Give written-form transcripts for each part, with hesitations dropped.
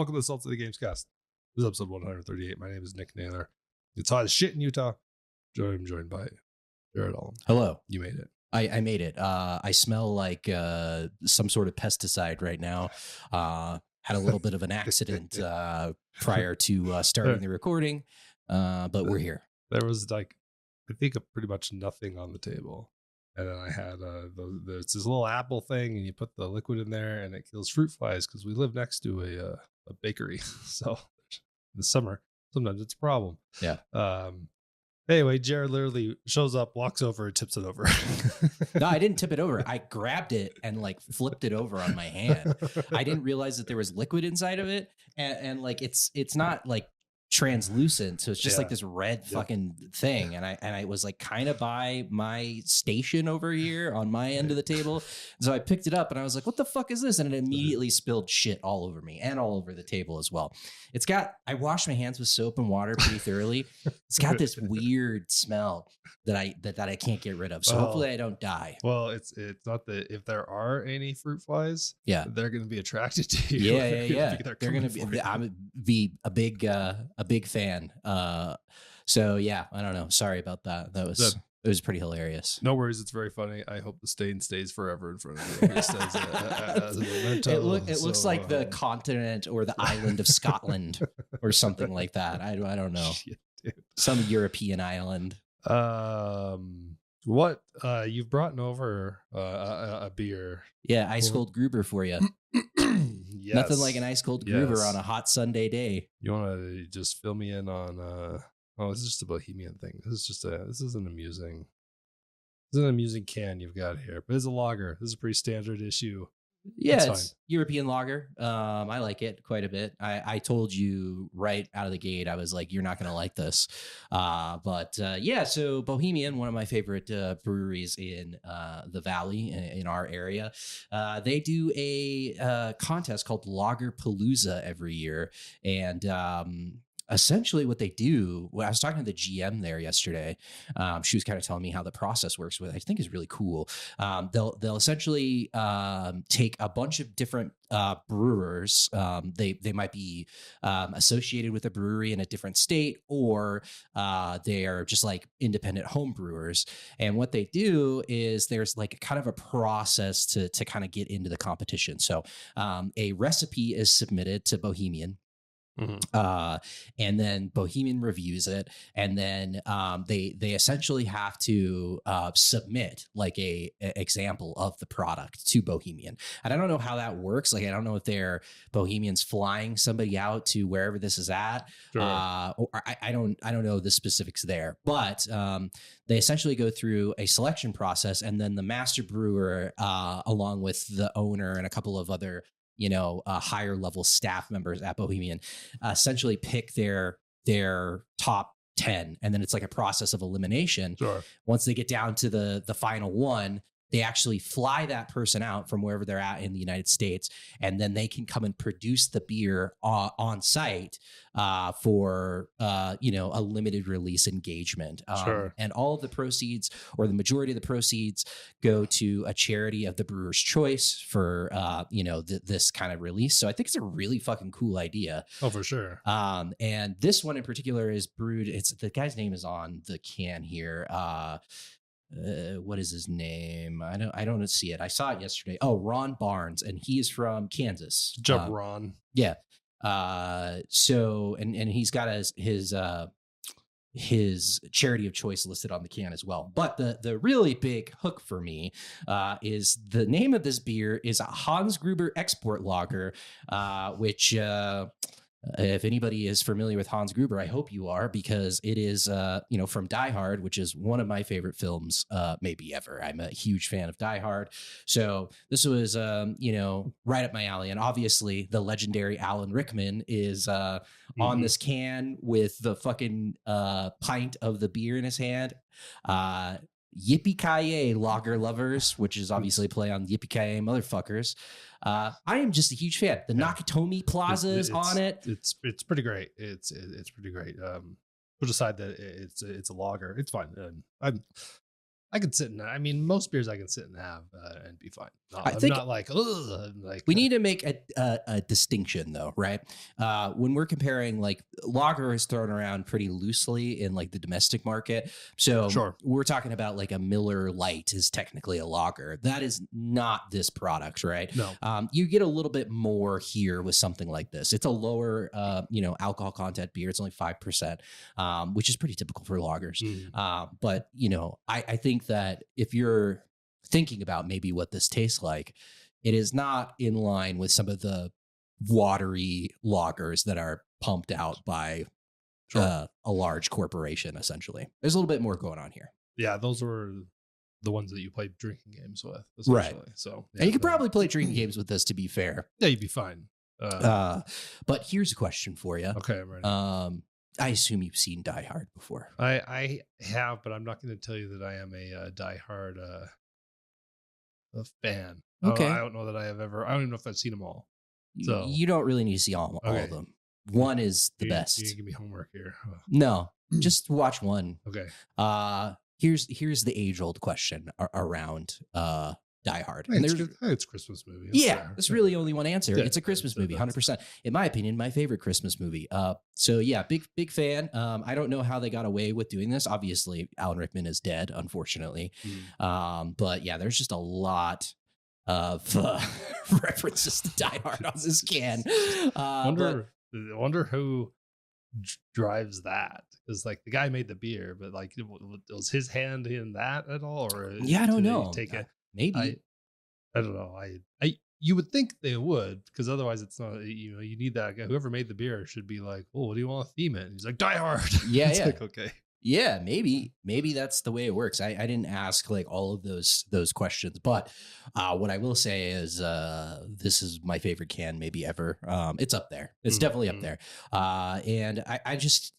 welcome to the Salt of the Gamescast. This is episode 138. My name is Nick Naylor. It's hot as shit in Utah. I'm joined by Jared Allen. Hello. You made it. I made it. I smell like some sort of pesticide right now. Had a little bit of an accident prior to starting the recording, but we're here. There was I think pretty much nothing on the table. And then I had it's this little apple thing, and you put the liquid in there, and it kills fruit flies because we live next to a bakery. So in the summer, sometimes it's a problem. Yeah. Anyway, Jared literally shows up, walks over, and tips it over. No, I didn't tip it over. I grabbed it and flipped it over on my hand. I didn't realize that there was liquid inside of it, and it's not translucent, so it's just this red fucking thing, and I was kind of by my station over here on my end of the table, so I picked it up and I was like, what the fuck is this? And it immediately spilled shit all over me and all over the table as well. I washed my hands with soap and water pretty thoroughly. It's got this weird smell that I can't get rid of, so hopefully I don't die. Well, it's not that if there are any fruit flies, they're going to be attracted to you. Yeah. They're going to be. I'm a big fan. So yeah, I don't know. Sorry about that. It was pretty hilarious. No worries. It's very funny. I hope the stain stays forever in front of you. Just as a memento. It looks like the continent or the island of Scotland or something like that. I don't know. Shit, dude. Some European island. What you've brought over a beer? Yeah, ice cold Gruber for you. Yes. Nothing like an ice cold Gruber on a hot Sunday day. You want to just fill me in on? This is just a Bohemian thing. This is an amusing can you've got here, but it's a lager. This is a pretty standard issue. Yeah, it's European lager. I like it quite a bit. I told you right out of the gate, I was like, you're not going to like this. So Bohemian, one of my favorite breweries in the Valley in our area, they do a contest called Lager Palooza every year. And essentially what they do, I was talking to the GM there yesterday. She was kind of telling me how the process works, which I think is really cool. They'll essentially take a bunch of different brewers. They might be associated with a brewery in a different state, or they are just independent home brewers. And what they do is there's kind of a process to kind of get into the competition. So a recipe is submitted to Bohemian. Mm-hmm. And then Bohemian reviews it, and then they essentially have to submit a example of the product to Bohemian. And I don't know how that works. I don't know if they're Bohemians flying somebody out to wherever this is at. Sure. Or I don't know the specifics there, but they essentially go through a selection process, and then the master brewer, along with the owner and a couple of other higher level staff members at Bohemian, essentially pick their top 10. And then it's a process of elimination. Sure. Once they get down to the final one, they actually fly that person out from wherever they're at in the United States, and then they can come and produce the beer on site for a limited release engagement. Sure. And all of the proceeds, or the majority of the proceeds, go to a charity of the brewer's choice for this kind of release. So I think it's a really fucking cool idea. Oh, for sure. And this one in particular is brewed. The guy's name is on the can here. What is his name? I don't see it. I saw it yesterday. Oh, Ron Barnes, and he is from Kansas. Jump Ron. Yeah. So and he's got his charity of choice listed on the can as well. But the really big hook for me is the name of this beer is a Hans Gruber Export Lager, which if anybody is familiar with Hans Gruber, I hope you are, because it is, from Die Hard, which is one of my favorite films, maybe ever. I'm a huge fan of Die Hard. So this was, right up my alley. And obviously the legendary Alan Rickman is on this can with the fucking pint of the beer in his hand. Yippee-ki-yay, lager lovers, which is obviously a play on Yippee-ki-yay motherfuckers. I am just a huge fan. The Nakatomi Plaza is on it. It's pretty great. It's pretty great. Put aside that it's a lager. It's fine. I could sit and I mean, most beers I can sit and have and be fine. I I'm think not like, ugh, like we need to make a distinction though, right? When we're comparing, like, lager is thrown around pretty loosely in like the domestic market. So sure. we're talking about like a Miller Lite is technically a lager. That is not this product, right? No. You get a little bit more here with something like this. It's a lower, alcohol content beer. It's only 5%, which is pretty typical for lagers. But I think that if you're thinking about maybe what this tastes like, it is not in line with some of the watery lagers that are pumped out by Sure. a large corporation. Essentially, there's a little bit more going on here. Yeah, those were the ones that you played drinking games with, Right? essentially. So, And you could probably play drinking games with this, to be fair. yeah, you'd be fine. But here's a question for you. Okay, I'm ready. I assume you've seen Die Hard before. I have, but I'm not going to tell you that I am a Die Hard a fan. Okay. I don't know that I have ever. I don't even know if I've seen them all. So You don't really need to see all of them. One is the best. You give me homework here. No, just watch one. Okay. Here's the age old question around Die Hard. And it's a Christmas movie. There's really only one answer. Yeah, it's a Christmas movie, 100%. In my opinion, my favorite Christmas movie. So yeah, big fan. I don't know how they got away with doing this. Obviously, Alan Rickman is dead, unfortunately. But yeah, there's just a lot of references to Die Hard on this can. Wonder who drives that, because like the guy made the beer, but like was his hand in that at all, or I don't know. Take it, maybe I don't know. I you would think they would, because otherwise it's not. You need that guy. Whoever made the beer should be like, oh, what do you want to theme it? And he's like, Die Hard. Yeah, it's yeah. like, okay. Yeah, maybe that's the way it works. I didn't ask like all of those questions, but what I will say is this is my favorite can maybe ever. It's up there. It's definitely up there. And I just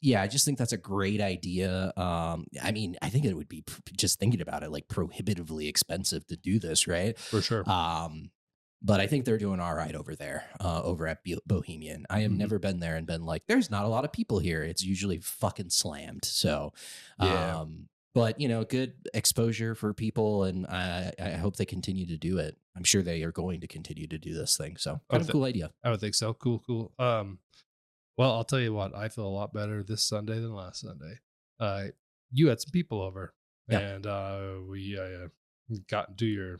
think that's a great idea. I mean, I think it would be just thinking about it, like, prohibitively expensive to do this, right? For sure. But I think they're doing all right over there, over at Bohemian. I have never been there and been like, there's not a lot of people here. It's usually fucking slammed. So, yeah. But good exposure for people, and I hope they continue to do it. I'm sure they are going to continue to do this thing. So, kind of cool idea. I would think so. Cool. Well, I'll tell you what. I feel a lot better this Sunday than last Sunday. You had some people over, and we got into your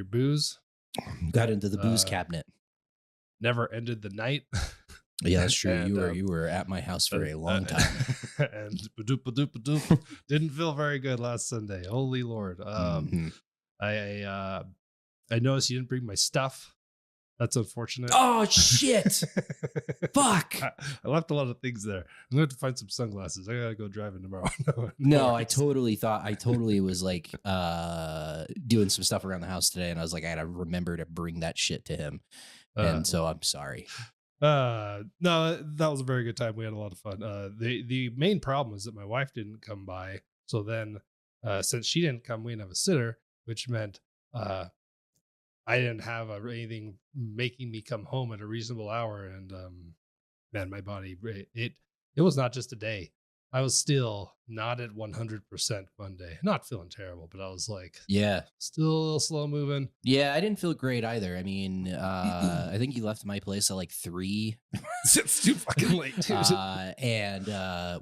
booze. Got into the booze cabinet. Never ended the night. Yeah, that's true. And, you were at my house for a long time. And didn't feel very good last Sunday. Holy Lord. I noticed you didn't bring my stuff. That's unfortunate. Oh shit. Fuck. I left a lot of things there. I'm going to have to find some sunglasses. I gotta go driving tomorrow. No, I totally was like doing some stuff around the house today, and I was like, I gotta remember to bring that shit to him. And so I'm sorry. No, that was a very good time. We had a lot of fun. The main problem is that my wife didn't come by. So then since she didn't come, we didn't have a sitter, which meant I didn't have anything making me come home at a reasonable hour. And man, my body, it was not just a day. I was still not at 100% Monday. Not feeling terrible, but I was like, still a little slow moving. Yeah, I didn't feel great either. I mean, I think you left my place at like 3. It's too fucking late, dude. And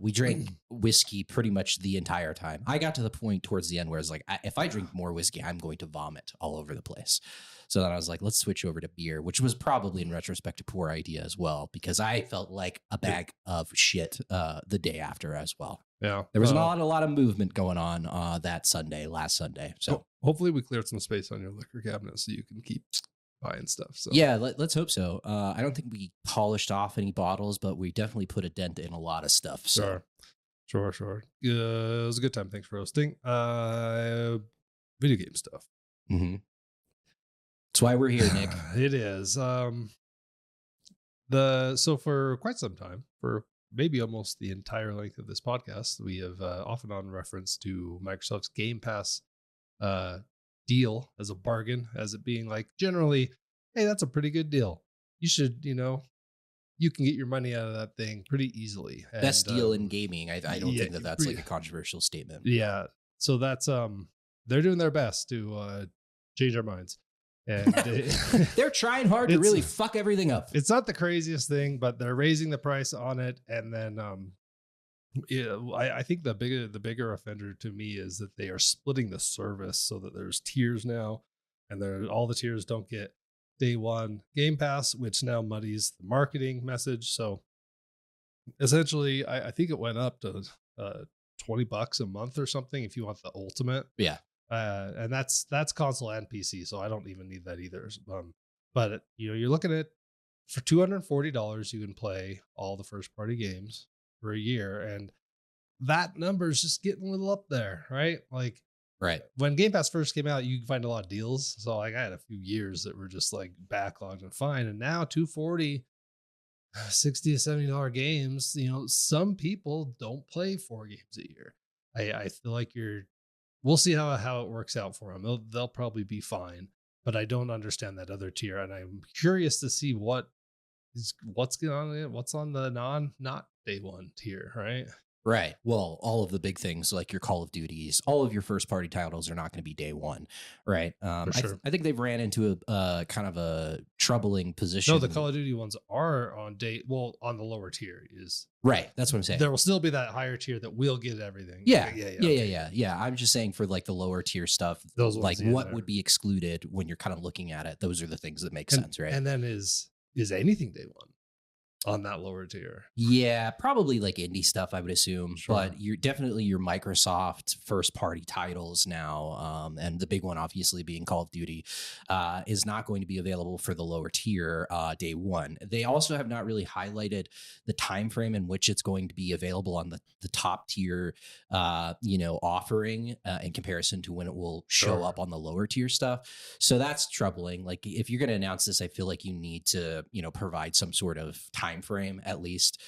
we drank whiskey pretty much the entire time. I got to the point towards the end where I was like, if I drink more whiskey, I'm going to vomit all over the place. So then I was like, let's switch over to beer, which was probably in retrospect a poor idea as well, because I felt like a bag of shit the day after as well. Yeah, there was not a lot of movement going on last Sunday. So hopefully we cleared some space on your liquor cabinet so you can keep buying stuff. So yeah, let's hope so. I don't think we polished off any bottles, but we definitely put a dent in a lot of stuff. So sure. It was a good time. Thanks for hosting. Video game stuff. Mm-hmm. That's why we're here, Nick. It is. So for quite some time, for maybe almost the entire length of this podcast, we have off and on reference to Microsoft's Game Pass deal as a bargain, as it being like, generally, hey, that's a pretty good deal. You should, you can get your money out of that thing pretty easily. Best deal in gaming. I don't think that's like a controversial statement. Yeah. So that's they're doing their best to change our minds. And They're trying hard to really fuck everything up. It's not the craziest thing, but they're raising the price on it. And then yeah, I think the bigger offender to me is that they are splitting the service so that there's tiers now, and all the tiers don't get day one Game Pass, which now muddies the marketing message. So essentially, I think it went up to $20 a month or something if you want the ultimate. Yeah. And that's console and PC, so I don't even need that either. But you're looking at, for $240, you can play all the first party games for a year, and that number is just getting a little up there, right? Like, right when Game Pass first came out, you can find a lot of deals. So like, I had a few years that were just like backlogged and fine, and now $240, $60 to $70 games. Some people don't play 4 games a year. I feel like we'll see how it works out for them. They'll probably be fine, but I don't understand that other tier, and I'm curious to see what's going on. What's on the not day one tier, right? Right. Well, all of the big things like your Call of Duties, all of your first party titles are not going to be day one, right? For sure. I think they've ran into a kind of a troubling position. No, the Call of Duty ones are on on the lower tier is right. That's what I'm saying. There will still be that higher tier that will get everything. Yeah. I'm just saying for like the lower tier stuff, those like what would be excluded when you're kind of looking at it. Those are the things that make sense, right? And then is anything day one on that lower tier? Yeah, probably like indie stuff, I would assume. Sure. But you're definitely your Microsoft first party titles now, and the big one obviously being Call of Duty, is not going to be available for the lower tier day one. They also have not really highlighted the time frame in which it's going to be available on the top tier offering in comparison to when it will show up on the lower tier stuff. So that's troubling. Like, if you're going to announce this, I feel like you need to provide some sort of time frame at least,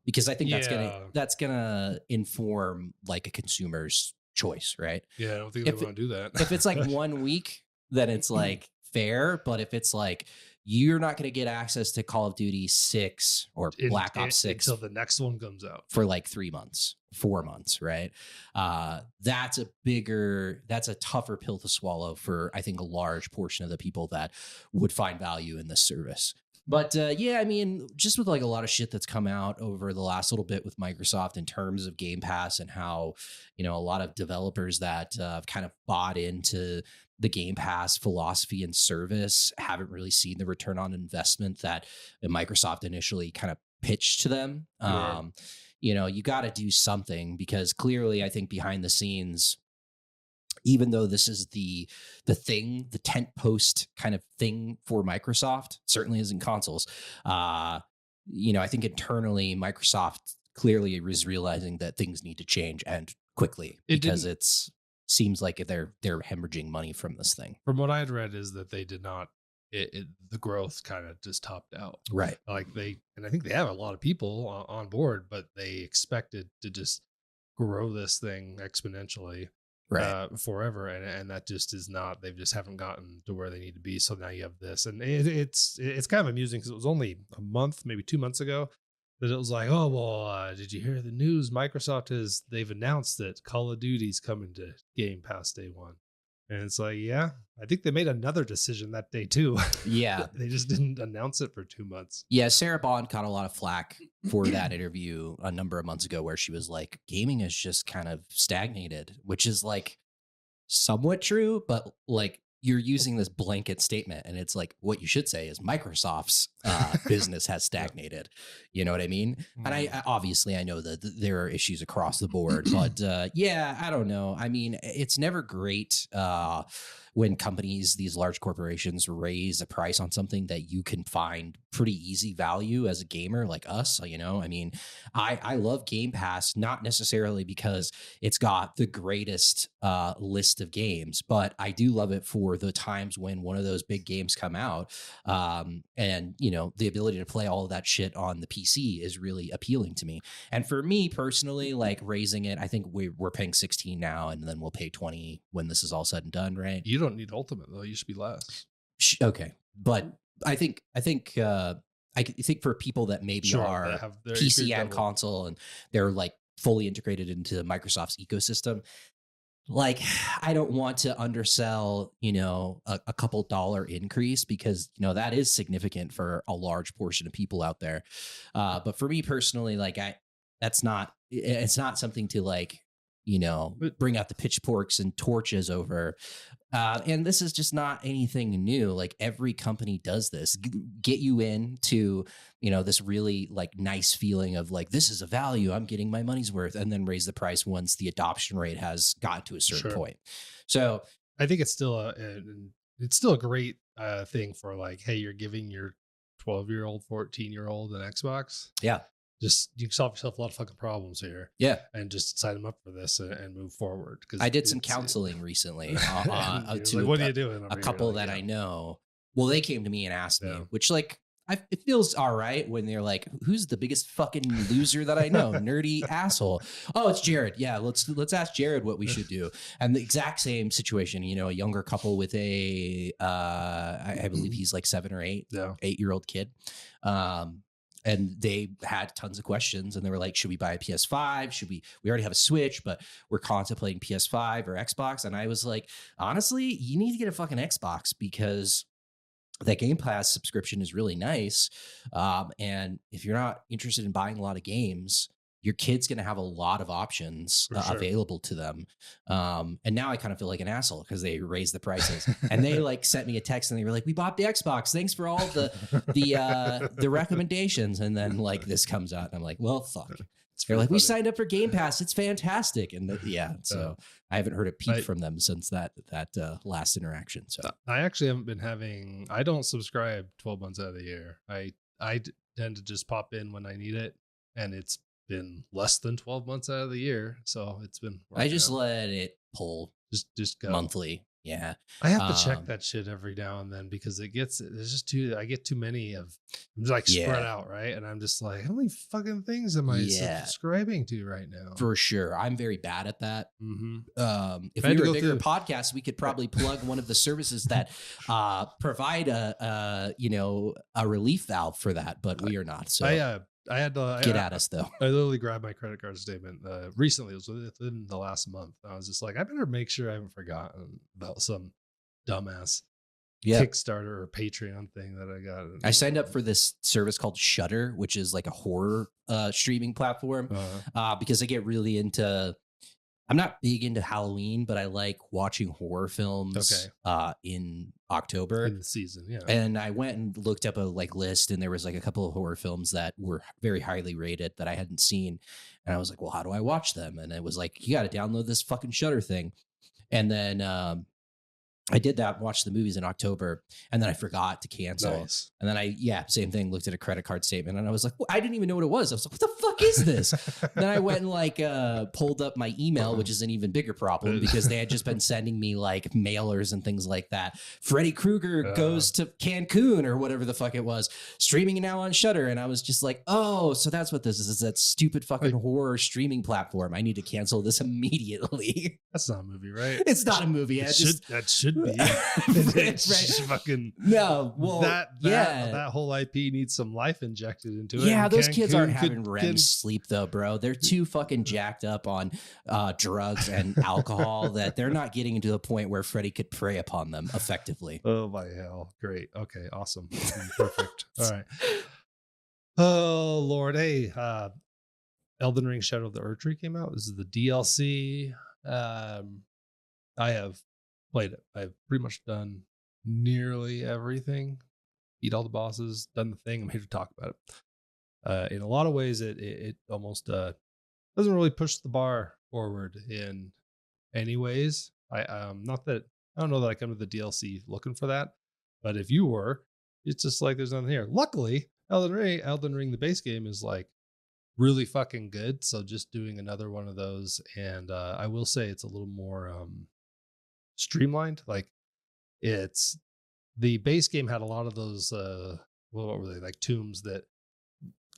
because I think that's gonna inform like a consumer's choice, right? Yeah, I don't think they want to do that. If it's like 1 week, then it's like fair, but if it's like you're not going to get access to Call of Duty 6 or Black Ops 6 until the next one comes out for like 3 months, 4 months, right? That's a tougher pill to swallow for, I think, a large portion of the people that would find value in this service. But yeah, I mean, just with like a lot of shit that's come out over the last little bit with Microsoft in terms of Game Pass, and how, a lot of developers that have kind of bought into the Game Pass philosophy and service haven't really seen the return on investment that Microsoft initially kind of pitched to them. Yeah. You got to do something, because clearly I think behind the scenes, even though this is the tent post kind of thing for Microsoft, certainly is in consoles. I think internally Microsoft clearly is realizing that things need to change, and quickly, because it seems like they're hemorrhaging money from this thing. From what I had read is that they did not. The growth kind of just topped out. Right. Like and I think they have a lot of people on board, but they expected to just grow this thing exponentially. Right. Forever, and that just is not. They just haven't gotten to where they need to be. So now you have this, and it's kind of amusing, because it was only a month, maybe 2 months ago, that it was like, oh well, did you hear the news? Microsoft they've announced that Call of Duty's coming to Game Pass day one, and it's like, yeah, I think they made another decision that day too. Yeah, they just didn't announce it for 2 months. Yeah, Sarah Bond got a lot of flack for that interview a number of months ago, where she was like, gaming has just kind of stagnated, which is like somewhat true, but like, you're using this blanket statement, and it's like, what you should say is Microsoft's business has stagnated. You know what I mean? Mm. And I obviously I know that there are issues across the board, but yeah, I don't know. I mean, it's never great when companies, these large corporations, raise a price on something that you can find pretty easy value as a gamer like us. I mean, I love Game Pass, not necessarily because it's got the greatest list of games, but I do love it for the times when one of those big games come out, and the ability to play all of that shit on the PC is really appealing to me. And for me personally, like, raising it, I think we're paying $16 now, and then we'll pay $20 when this is all said and done, right? You don't need Ultimate though; you should be less. Okay, but I think for people that maybe are have PC and console, and they're like fully integrated into Microsoft's ecosystem, like I don't want to undersell, a couple dollar increase because that is significant for a large portion of people out there. But for me personally, like it's not something to like But bring out the pitchforks and torches over. And this is just not anything new. Like every company does this, get you into, this really like nice feeling of like, this is a value, I'm getting my money's worth, and then raise the price once the adoption rate has gotten to a certain sure, point. So I think it's still a great thing for like, hey, you're giving your 12-year-old, 14-year-old an Xbox. yeah, Just you solve yourself a lot of fucking problems here, yeah. and just sign them up for this and move forward. Because I did some counseling recently like, to what are you doing? a Over here? couple Like, that yeah, I know. Well, they came to me and asked me, yeah. which like it feels all right when they're like, "Who's the biggest fucking loser that I know? Nerdy asshole." Oh, it's Jared. Yeah, let's ask Jared what we should do. And the exact same situation, a younger couple with a I believe he's like 7 or 8, Yeah. 8-year-old kid. And they had tons of questions and they were like, should we buy a PS5? We already have a Switch, but we're contemplating PS5 or Xbox. And I was like, honestly, you need to get a fucking Xbox because that Game Pass subscription is really nice. And if you're not interested in buying a lot of games, your kid's going to have a lot of options For sure. available to them. And now I kind of feel like an asshole because they raised the prices and they like sent me a text and they were like, we bought the Xbox. Thanks for all the recommendations. And then like this comes out and I'm like, well, fuck. They're like, we signed up for Game Pass. It's fantastic. And so I haven't heard a peep from them since that last interaction. So I actually haven't been having. I don't subscribe 12 months out of the year. I tend to just pop in when I need it, and it's been less than 12 months out of the year, so it's been. I just let it pull just go monthly. Yeah, I have to check that shit every now and then because there's just I get too many of like spread out, right? And I'm just like, how many fucking things am I subscribing to right now? For sure. I'm very bad at that. Mm-hmm. If we were a bigger podcast, we could probably plug one of the services that provide a relief valve for that, but we are not. So I had to get at us though. I literally grabbed my credit card statement recently. It was within the last month. I was just like, I better make sure I haven't forgotten about some dumbass Kickstarter or Patreon thing that I got. I signed up for this service called Shudder, which is like a horror streaming platform because I get really into. I'm not big into Halloween, but I like watching horror films in October. In the season, yeah. And I went and looked up a list, and there was like a couple of horror films that were very highly rated that I hadn't seen. And I was like, well, how do I watch them? And it was like, you got to download this fucking Shudder thing. And then I did that, watched the movies in October, and then I forgot to cancel. Nice. And then same thing, looked at a credit card statement, and I was like, well, I didn't even know what it was. I was like, what the fuck is this? Then I went and pulled up my email, which is an even bigger problem because they had just been sending me like mailers and things like that. Freddy Krueger goes to Cancun or whatever the fuck it was, streaming now on Shudder. And I was just like, oh, so that's what this is that stupid fucking horror streaming platform. I need to cancel this immediately. That's not a movie, right? It's not a movie. That should be. Right. Fucking no. Well, that whole IP needs some life injected into it. Yeah, those kids aren't having REM sleep though, bro. They're too fucking jacked up on drugs and alcohol that they're not getting into the point where Freddy could prey upon them effectively. Oh my hell! Great. Okay. Awesome. Perfect. All right. Oh Lord. Hey. Elden Ring: Shadow of the Erdtree came out. This is the DLC. I have played it. I've pretty much done nearly everything. Beat all the bosses, done the thing. I'm here to talk about it. In a lot of ways, it almost doesn't really push the bar forward in any ways. I don't know that I come to the DLC looking for that, but if you were, it's just like there's nothing here. Luckily, Elden Ring, the base game is like really fucking good. So just doing another one of those, and I will say it's a little more streamlined. Like it's the base game had a lot of those what were they, like tombs that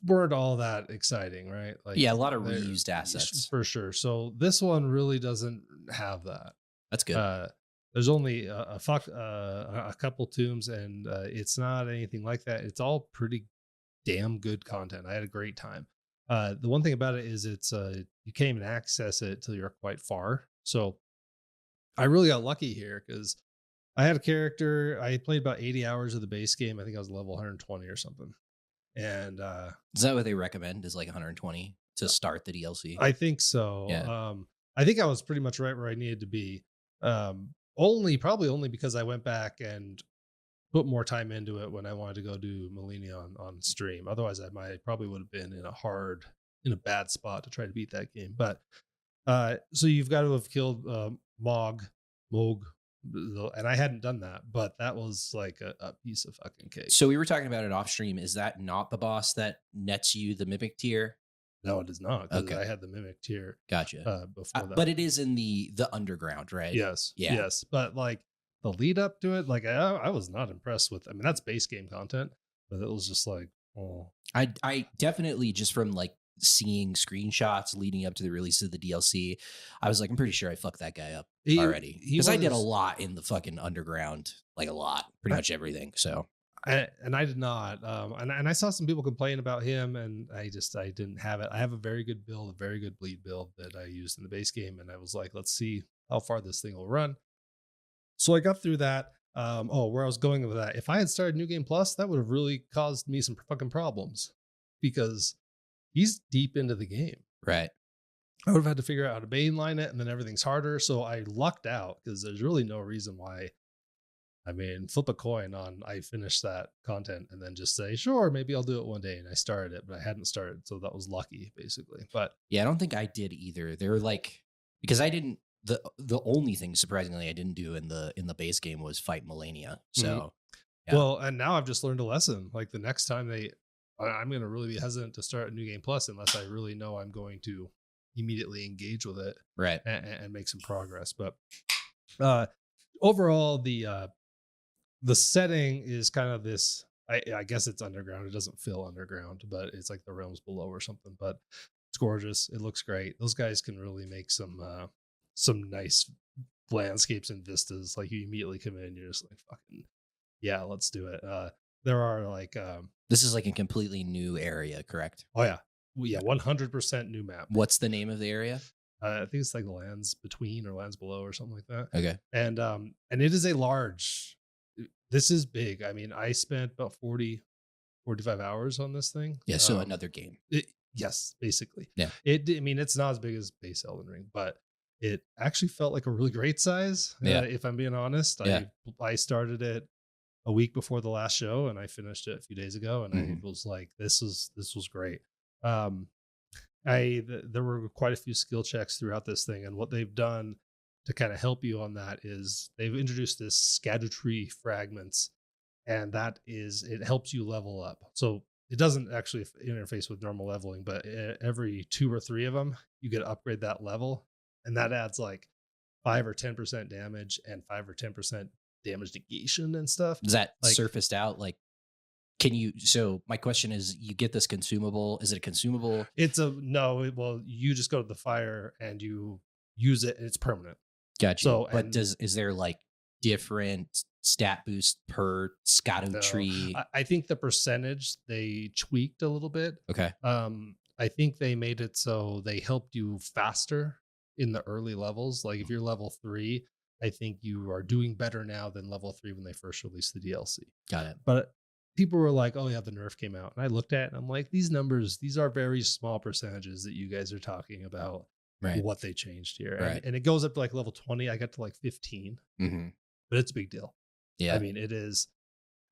weren't all that exciting, right? Like a lot of reused assets for sure. So this one really doesn't have that. That's good. There's only a couple tombs, and it's not anything like that. It's all pretty damn good content. I had a great time. The one thing about it is it's you can't even access it till you're quite far. So I really got lucky here because I had a character. I played about 80 hours of the base game. I think I was level 120 or something. And Is that what they recommend? Is like 120 to start the DLC? I think so. Yeah. I think I was pretty much right where I needed to be. Probably only because I went back and put more time into it when I wanted to go do Millennia on stream. Otherwise, probably would have been in a bad spot to try to beat that game. But so you've got to have killed Moog, and I hadn't done that, but that was like a piece of fucking cake. So we were talking about it off stream. Is that not the boss that nets you the mimic tier? No, it is not, because Okay. I had the mimic tier Gotcha. before that. But it is in the underground, right? Yes, Yeah. yes, but like the lead up to it, like I was not impressed with. I mean, that's base game content, but it was just like, oh, I definitely, just from like seeing screenshots leading up to the release of the DLC, I was like, I'm pretty sure I fucked that guy up already, because I did a lot in the fucking underground, like a lot, pretty much everything. So and I did not. And I saw some people complain about him, and I didn't have it. I have a very good build, a very good bleed build that I used in the base game, and I was like, let's see how far this thing will run. So I got through that. Where I was going with that, if I had started New Game Plus, that would have really caused me some fucking problems, because he's deep into the game. right. I would have had to figure out how to mainline it, and then everything's harder. So I lucked out, because there's really no reason why. I mean, flip a coin on I finished that content and then just say, sure, maybe I'll do it one day. And I started it, but I hadn't started. So that was lucky, basically. But Yeah, I don't think I did either. They were like, because I didn't, the only thing surprisingly I didn't do in the base game was fight Millennia. So yeah. Well, and now I've just learned a lesson. Like the next time I'm going to really be hesitant to start a New Game Plus unless I really know I'm going to immediately engage with it, right, and make some progress. But overall, the setting is kind of this. I guess it's underground. It doesn't feel underground, but it's like the realms below or something. But it's gorgeous. It looks great. Those guys can really make some nice landscapes and vistas. Like you immediately come in, you're just like, fucking yeah, let's do it. There are like this is like a completely new area, correct? oh yeah, 100% new map. What's the name of the area? I think it's like lands between or lands below or something like that. Okay. And it is a large. This is big. I mean, I spent about 45 hours on this thing. Yeah. So another game. Yes, basically. Yeah. I mean, it's not as big as base Elden Ring, but it actually felt like a really great size. Yeah. If I'm being honest, Yeah. I started it a week before the last show, and I finished it a few days ago, and I was like, this was great. There were quite a few skill checks throughout this thing, and what they've done to kind of help you on that is they've introduced this Erdtree fragments, and it helps you level up. So it doesn't actually interface with normal leveling, but every 2 or 3 of them, you get to upgrade that level, and that adds like 5 or 10% damage and 5 or 10% damage negation and stuff. Is that like, surfaced out? Like, can you? So my question is, you get this consumable. Is it a consumable? It's a no. Well, you just go to the fire and you use it, and it's permanent. Gotcha. So, but is there like different stat boost per Scato tree? I think the percentage they tweaked a little bit. Okay. I think they made it so they helped you faster in the early levels. Like if you're level 3, I think you are doing better now than level 3 when they first released the DLC. Got it. But people were like, oh yeah, the nerf came out. And I looked at it and I'm like, these numbers, these are very small percentages that you guys are talking about. Right. What they changed here. Right. And it goes up to like level 20. I got to like 15. But it's a big deal. Yeah. I mean, it is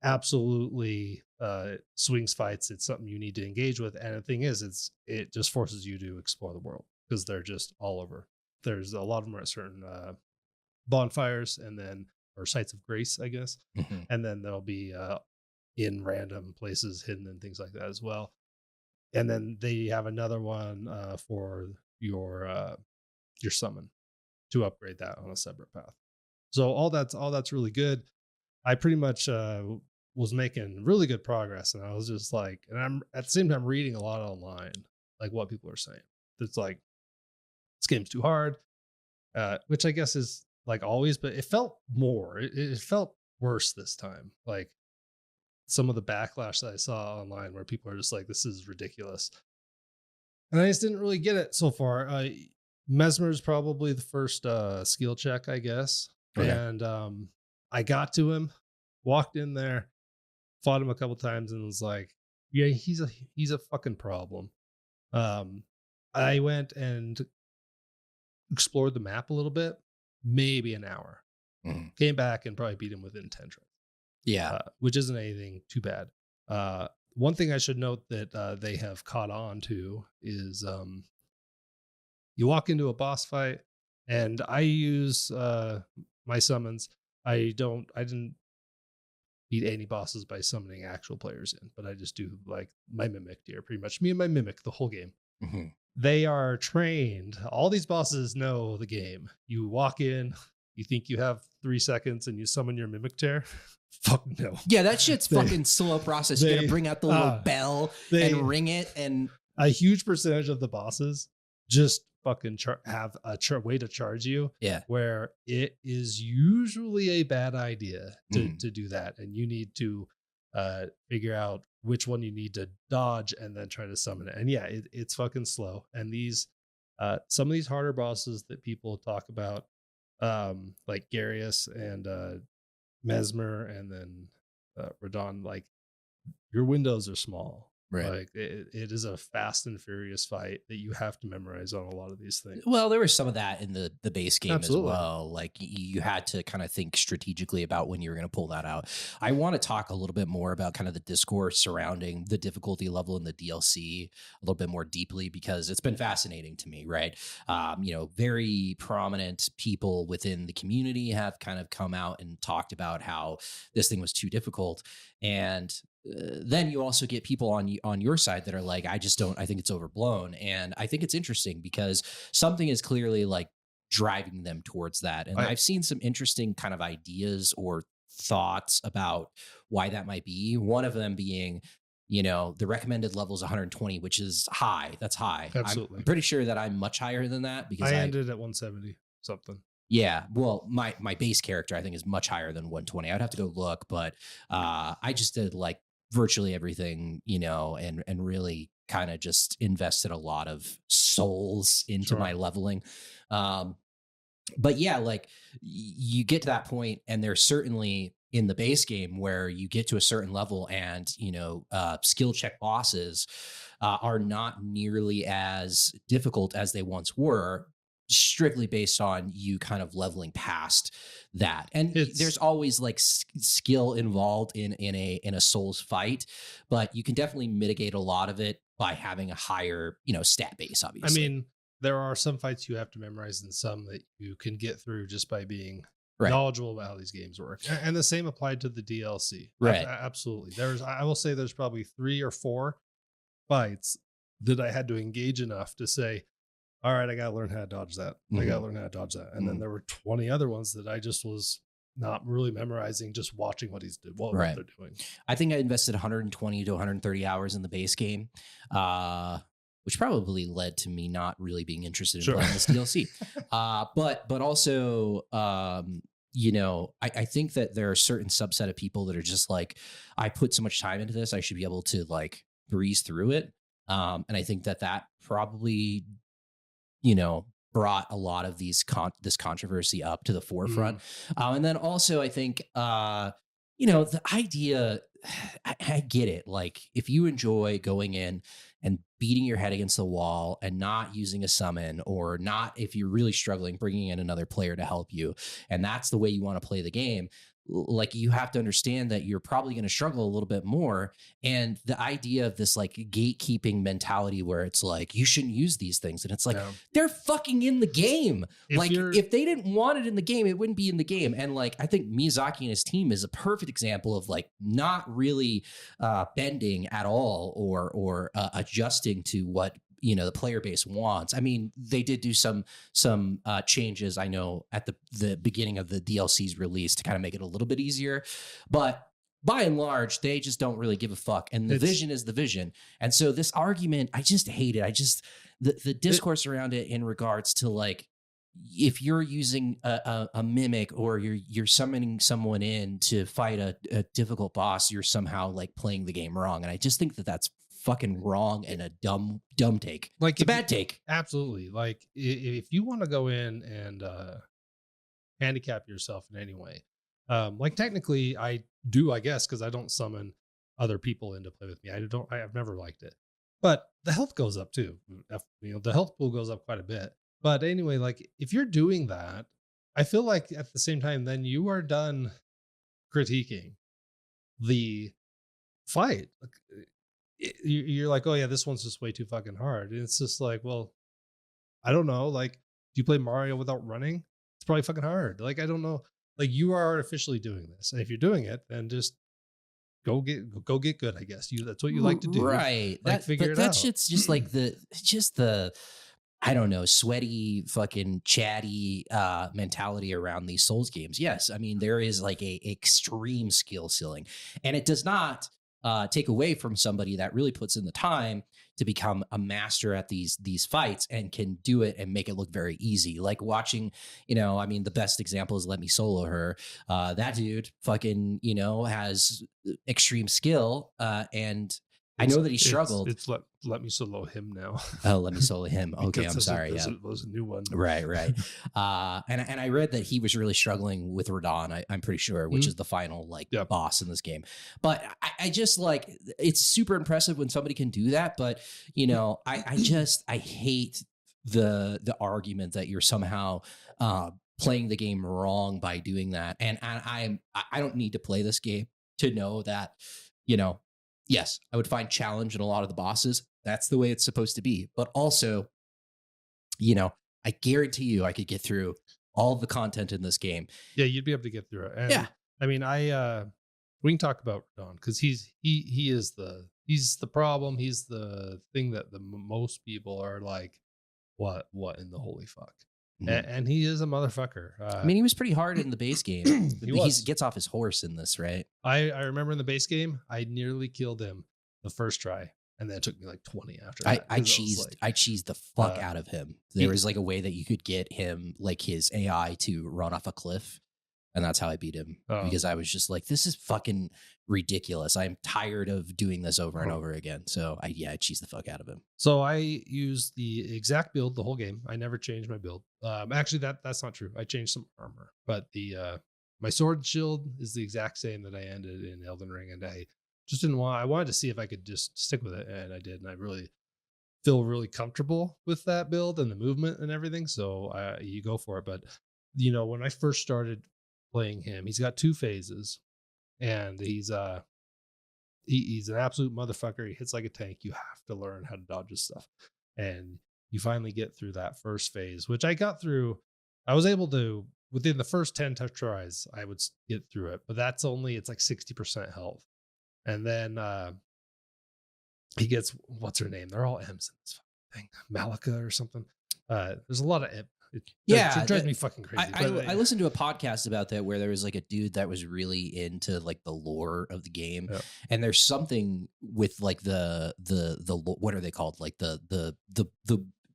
absolutely swings fights. It's something you need to engage with. And the thing is, it just forces you to explore the world because they're just all over. There's a lot of them are at certain bonfires or sites of grace, I guess. And then they'll be in random places hidden and things like that as well. And then they have another one for your summon to upgrade that on a separate path. So all that's really good. I pretty much was making really good progress, and I was just like, and I'm at the same time reading a lot online, like what people are saying. It's like this game's too hard, which I guess is like always, but it felt more. It felt worse this time. Like some of the backlash that I saw online, where people are just like, "This is ridiculous." And I just didn't really get it so far. Mesmer's probably the first skill check, I guess. Okay. And I got to him, walked in there, fought him a couple times, and was like, "Yeah, he's a fucking problem." Um, I went and explored the map a little bit, maybe an hour. Mhm. Came back and probably beat him within 10 tries, Yeah. which isn't anything too bad. One thing I should note that they have caught on to is you walk into a boss fight, and I use my summons. I didn't beat any bosses by summoning actual players in, but I just do like my mimic tier, pretty much me and my mimic the whole game. Mhm. They are trained. All these bosses know the game. You walk in, you think you have 3 seconds, and you summon your mimic tear. Fuck no. Yeah, that shit's fucking slow process. You gotta bring out the little bell and ring it, and a huge percentage of the bosses just fucking have a way to charge you. Yeah. Where it is usually a bad idea to do that, and you need to figure out which one you need to dodge and then try to summon it. And yeah, it's fucking slow. And these some of these harder bosses that people talk about, like Garius and Mesmer, and then Radon, like your windows are small. Right. Like it is a fast and furious fight that you have to memorize on a lot of these things. Well, there was some of that in the base game Absolutely. as well. Like you had to kind of think strategically about when you were going to pull that out. I want to talk a little bit more about kind of the discourse surrounding the difficulty level in the DLC a little bit more deeply, because it's been fascinating to me, right? Very prominent people within the community have kind of come out and talked about how this thing was too difficult. And then you also get people on your side that are like, I think it's overblown. And I think it's interesting because something is clearly like driving them towards that. And I've seen some interesting kind of ideas or thoughts about why that might be. One of them being, the recommended level is 120, which is high. That's high. Absolutely. I'm pretty sure that I'm much higher than that because I ended at 170 something. Yeah, well, my base character I think is much higher than 120. I'd have to go look, but I just did like virtually everything, and really kind of just invested a lot of souls into my leveling. But yeah, like you get to that point, and there's certainly in the base game where you get to a certain level, and skill check bosses are not nearly as difficult as they once were, strictly based on you kind of leveling past that. And there's always like skill involved in a Souls fight, but you can definitely mitigate a lot of it by having a higher, stat base, obviously. I mean, there are some fights you have to memorize and some that you can get through just by being knowledgeable about how these games work. And the same applied to the DLC. Right. Absolutely. I will say there's probably 3 or 4 fights that I had to engage enough to say, all right, I got to learn how to dodge that. I got to learn how to dodge that. And then there were 20 other ones that I just was not really memorizing, just watching what what they're doing. I think I invested 120 to 130 hours in the base game, which probably led to me not really being interested in playing this DLC. But also, I think that there are a certain subset of people that are just like, I put so much time into this, I should be able to like breeze through it. And I think that probably brought a lot of this controversy up to the forefront. And then also I think, the idea, I get it. Like if you enjoy going in and beating your head against the wall and not using a summon, or not, if you're really struggling, bringing in another player to help you, and that's the way you want to play the game, like you have to understand that you're probably going to struggle a little bit more. And the idea of this like gatekeeping mentality where it's like, you shouldn't use these things. And it's like, they're fucking in the game. If they didn't want it in the game, it wouldn't be in the game. And like, I think Miyazaki and his team is a perfect example of like not really bending at all or adjusting to what the player base wants. I mean, they did do some changes, I know, at the beginning of the DLC's release to kind of make it a little bit easier, but by and large, they just don't really give a fuck. And the vision is the vision. And so this argument, I just hate it. The discourse around it in regards to like, if you're using a mimic, or you're summoning someone in to fight a difficult boss, you're somehow like playing the game wrong. And I just think that that's fucking wrong and a dumb take. Like It's a bad take. Absolutely. Like if you want to go in and handicap yourself in any way, like technically I do, I guess, because I don't summon other people in to play with me. I've never liked it, but the health goes up too. The health pool goes up quite a bit. But anyway, like if you're doing that, I feel like at the same time, then you are done critiquing the fight. You're like, oh yeah, this one's just way too fucking hard. And it's just like, well, I don't know. Like, do you play Mario without running? It's probably fucking hard. Like, I don't know. Like, you are artificially doing this, and if you're doing it, then just go get good. I guess that's what you like to do, right? Like, figure it out. That shit's just like the I don't know, sweaty, fucking chatty mentality around these Souls games. Yes, I mean there is like a extreme skill ceiling, and it does not take away from somebody that really puts in the time to become a master at these fights and can do it and make it look very easy. Like watching, I mean, the best example is Let Me Solo Her. That dude fucking, has extreme skill and I know that he struggled. It's let me solo him now. Oh, Let Me Solo Him. Okay, I'm sorry. Yeah, it was a new one. Right. And I read that he was really struggling with Radon. I'm pretty sure, which is the final boss in this game. But I just like it's super impressive when somebody can do that. But I hate the argument that you're somehow playing the game wrong by doing that. And I don't need to play this game to know that yes, I would find challenge in a lot of the bosses. That's the way it's supposed to be. But also, I guarantee you I could get through all the content in this game. Yeah, you'd be able to get through it. And, yeah. I mean, we can talk about Radon because he's the problem. He's the thing that the most people are like, what in the holy fuck? Mm-hmm. And he is a motherfucker. I mean, he was pretty hard in the base game. He gets off his horse in this, right? I remember in the base game, I nearly killed him the first try. And then it took me like 20 after that. I cheesed the fuck out of him. There was like a way that you could get him, like his AI to run off a cliff. And that's how I beat him. Because I was just like, this is fucking ridiculous. I'm tired of doing this over and over again. So I cheesed the fuck out of him. So I used the exact build the whole game. I never changed my build. Actually, that's not true. I changed some armor. But my sword shield is the exact same that I ended in Elden Ring. And I just didn't want. I wanted to see if I could just stick with it, and I did. And I really feel really comfortable with that build and the movement and everything. So you go for it. But when I first started playing him, he's got 2 phases, and he's an absolute motherfucker. He hits like a tank. You have to learn how to dodge his stuff, and you finally get through that first phase, which I got through. I was able to within the first 10 tries. I would get through it, but it's like 60% health. And then he gets, what's her name? They're all M's in this thing. Malika or something. There's a lot of M. It drives me fucking crazy. I listened to a podcast about that where there was like a dude that was really into like the lore of the game. Yeah. And there's something with like the what are they called? Like the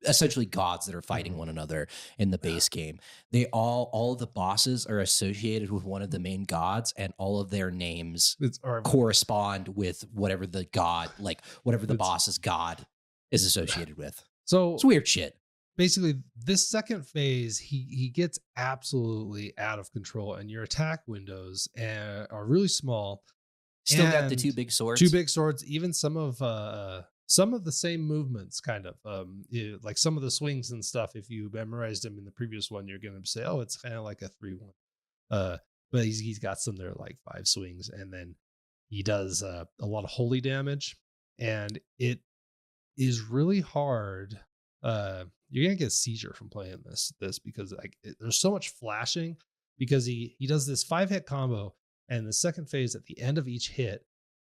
essentially gods that are fighting one another in the base game. They all of the bosses are associated with one of the main gods, and all of their names correspond with whatever the god, like whatever the boss's god is associated with. So it's weird shit. Basically, this second phase, he gets absolutely out of control, and your attack windows are really small. Still got the 2 big swords. 2 big swords. Even some of the same movements, kind of like some of the swings and stuff. If you memorized them in the previous one, you're going to say, "Oh, it's kind of like a 3-1." But he's got some there like 5 swings, and then he does a lot of holy damage, and it is really hard. You're gonna get a seizure from playing this because there's so much flashing, because he does this 5-hit combo, and the second phase at the end of each hit,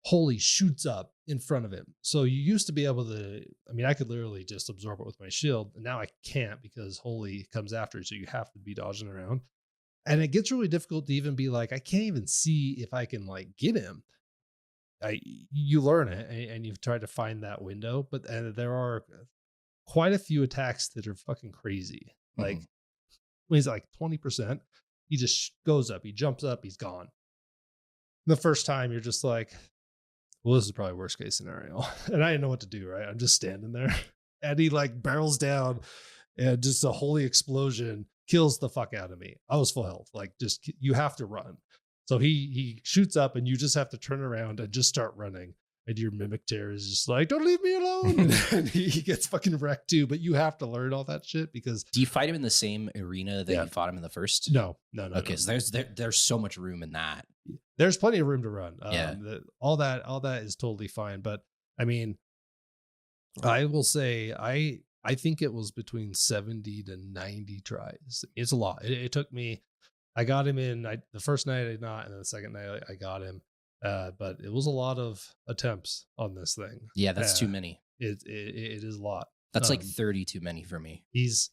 holy shoots up in front of him. So you used to be able to, I mean, I could literally just absorb it with my shield, and now I can't because holy comes after it, so you have to be dodging around, and it gets really difficult to even be like, I can't even see if I can like get him. You learn it, and you've tried to find that window, but there are quite a few attacks that are fucking crazy. Like when he's like 20%, he just goes up, he jumps up, he's gone. The first time you're just like, well, this is probably worst case scenario. And I didn't know what to do, right? I'm just standing there. And he like barrels down and just a holy explosion kills the fuck out of me. I was full health. Like just you have to run. So he shoots up and you just have to turn around and just start running. And your mimic terror is just like, don't leave me alone. And he gets fucking wrecked too. But you have to learn all that shit because Do you fight him in the same arena that Yeah. you fought him in the first? no. Okay, so there's so much room in that. There's plenty of room to run. Yeah. All that is totally fine. But I mean, I will say I think it was between 70 to 90 tries. It's a lot. It took me. I got him in. The first night I did not, and then the second night I got him. But it was a lot of attempts on this thing. Yeah, that's too many. It is a lot. That's like 30 too many for me. He's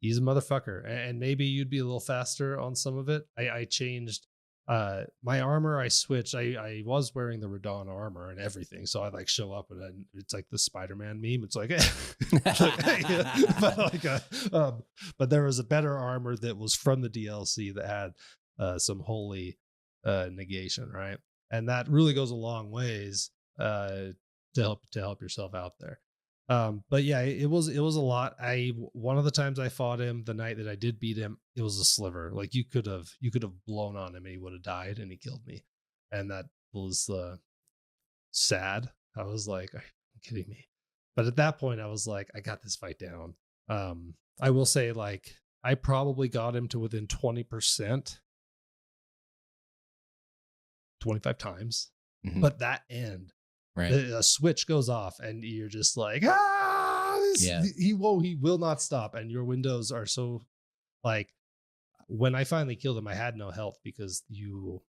a motherfucker, and maybe you'd be a little faster on some of it. I changed my armor. I switched. I was wearing the Radon armor and everything, so I like show up and then it's like the Spider-Man meme. It's like, but there was a better armor that was from the DLC that had some holy negation, right? And that really goes a long ways to help yourself out there. But yeah, it was a lot. One of the times I fought him, the night that I did beat him, it was a sliver. Like you could have blown on him and he would have died and he killed me. And that was sad. I was like, are you kidding me? But at that point I was like, I got this fight down. I will say, like, I probably got him to within 20%, 25 times. Mhm. But that end, Right. a switch goes off and you're just like, Yeah. he will not stop. And your windows are so, like, when I finally killed him, I had no health because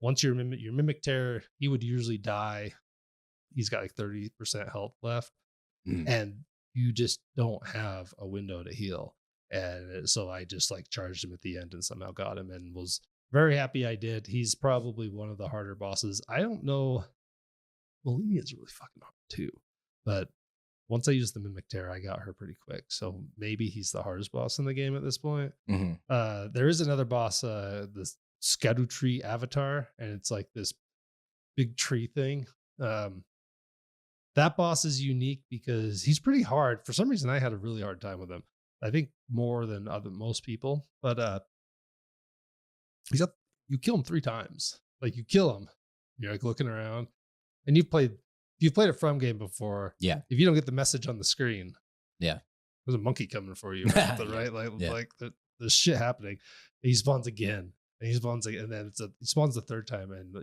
once your mimic terror, he would usually die. He's got like 30% health left, and you just don't have a window to heal. And so I just like charged him at the end and somehow got him and was very happy I did. He's probably one of the harder bosses. I don't know. Melina is really fucking hard too, but once I used the mimic terror, I got her pretty quick. So maybe he's the hardest boss in the game at this point. There is another boss, this Erdtree avatar, and it's like this big tree thing. That boss is unique because he's pretty hard. For some reason, I had a really hard time with him. I think more than most people, but you kill him 3 times. Like you kill him, you're like looking around, and you've played a From game before. Yeah. If you don't get the message on the screen, Yeah. there's a monkey coming for you, or something, right? Like there's shit happening. And he spawns again, and he spawns again, and then he spawns the 3rd time, and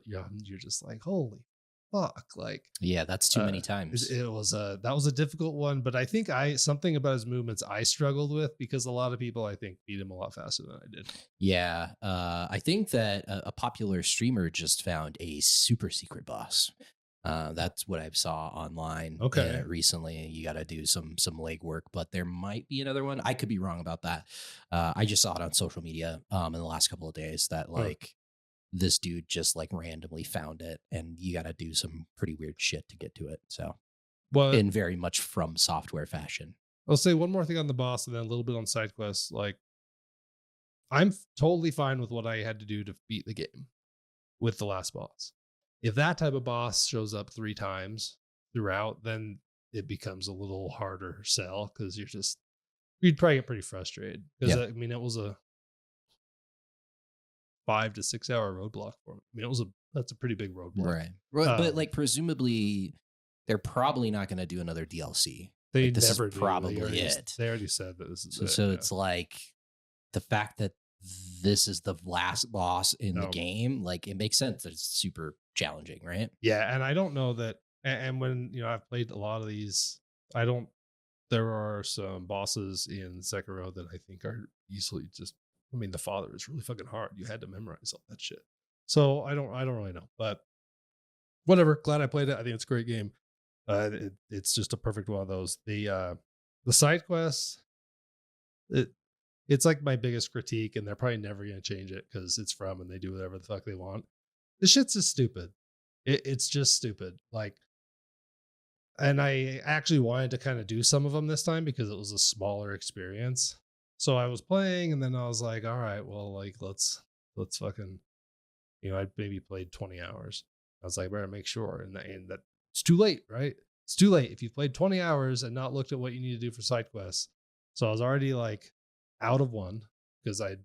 you're just like, holy fuck! Like, Yeah, that's too many times. it was that was a difficult one, but I think something about his movements I struggled with because a lot of people I think beat him a lot faster than I did. Yeah, I think that a popular streamer just found a super secret boss. That's what I saw online. Okay. Recently. You got to do some legwork, but there might be another one. I could be wrong about that. I just saw it on social media in the last couple of days that like this dude just like randomly found it, and you got to do some pretty weird shit to get to it. So, Well, in very much From Software fashion. I'll say one more thing on the boss, and then a little bit on side quests. Like, I'm totally fine with what I had to do to beat the game with the last boss. If that type of boss shows up 3 times throughout, then it becomes a little harder sell because you'd probably get pretty frustrated. Because I mean, it was a 5 to 6 hour roadblock for me. I mean, that's a pretty big roadblock, Right. But like presumably they're probably not going to do another DLC. They Like, this never is do. probably They already said that this is it. So it's like the fact that this is the last boss in the game, like it makes sense that it's super challenging, right? Yeah, and I don't know that. And when I've played a lot of these, there are some bosses in Sekiro that I think are easily just. I mean, the father is really fucking hard. You had to memorize all that shit. So I don't really know, but whatever. Glad I played it. I think it's a great game. It's just a perfect one of those. The side quests, it's like my biggest critique, and they're probably never going to change it because it's From and they do whatever the fuck they want. This shit's just stupid. It's just stupid. Like, and I actually wanted to kind of do some of them this time because it was a smaller experience. So I was playing, and then I was like, all right, well, like let's fucking, I maybe played 20 hours. I was like, better make sure, and that it's too late, right? It's too late if you've played 20 hours and not looked at what you need to do for side quests. So I was already like out of one because I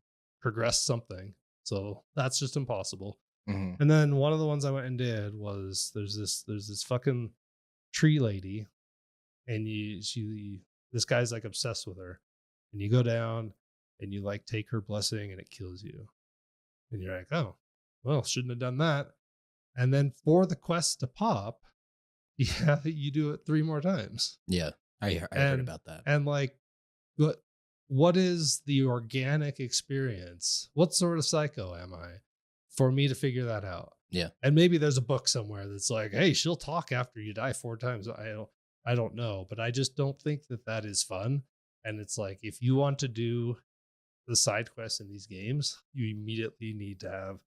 progressed something. So that's just impossible. Mhm. And then one of the ones I went and did was there's this fucking tree lady, and this guy's like obsessed with her, and you go down and you like take her blessing and it kills you, and you're like, oh, well, shouldn't have done that. And then for the quest to pop, yeah, you do it 3 more times. Yeah, I heard And about that. and like what is the organic experience? What sort of psycho am I for me to figure that out? Yeah. And maybe there's a book somewhere that's like, hey, she'll talk after you die 4 times. I don't know, but I just don't think that that is fun. And it's like, if you want to do the side quests in these games, you immediately need to have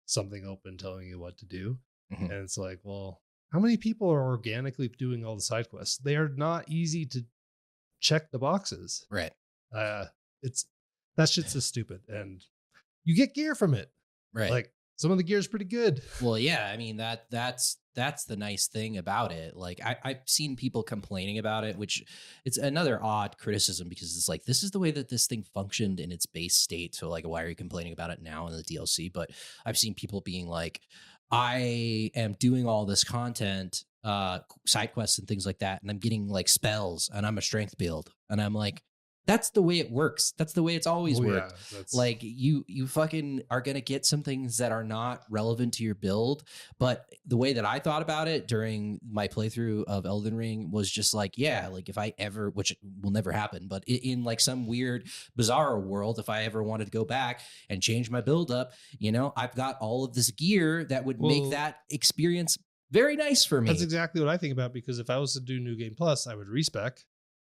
something open telling you what to do. Mhm. And it's like, well, how many people are organically doing all the side quests? They are not easy to check the boxes. Right. It's that shit's just stupid, and you get gear from it. Right. Like some of the gear is pretty good. Well, yeah, I mean that's the nice thing about it. Like I've seen people complaining about it, which it's another odd criticism because it's like this is the way that this thing functioned in its base state. So like, why are you complaining about it now in the DLC? But I've seen people being like, I am doing all this content, side quests and things like that, and I'm getting like spells, and I'm a strength build, and I'm like, that's the way it works. That's the way it's always Oh, worked. yeah, that's Like you fucking are gonna get some things that are not relevant to your build. But the way that I thought about it during my playthrough of Elden Ring was just like, yeah, like if I ever, which will never happen, but in like some weird bizarre world, if I ever wanted to go back and change my build up, you know, I've got all of this gear that would make Well, that experience very nice for me. that's exactly what I think about, because if I was to do New Game Plus, I would respec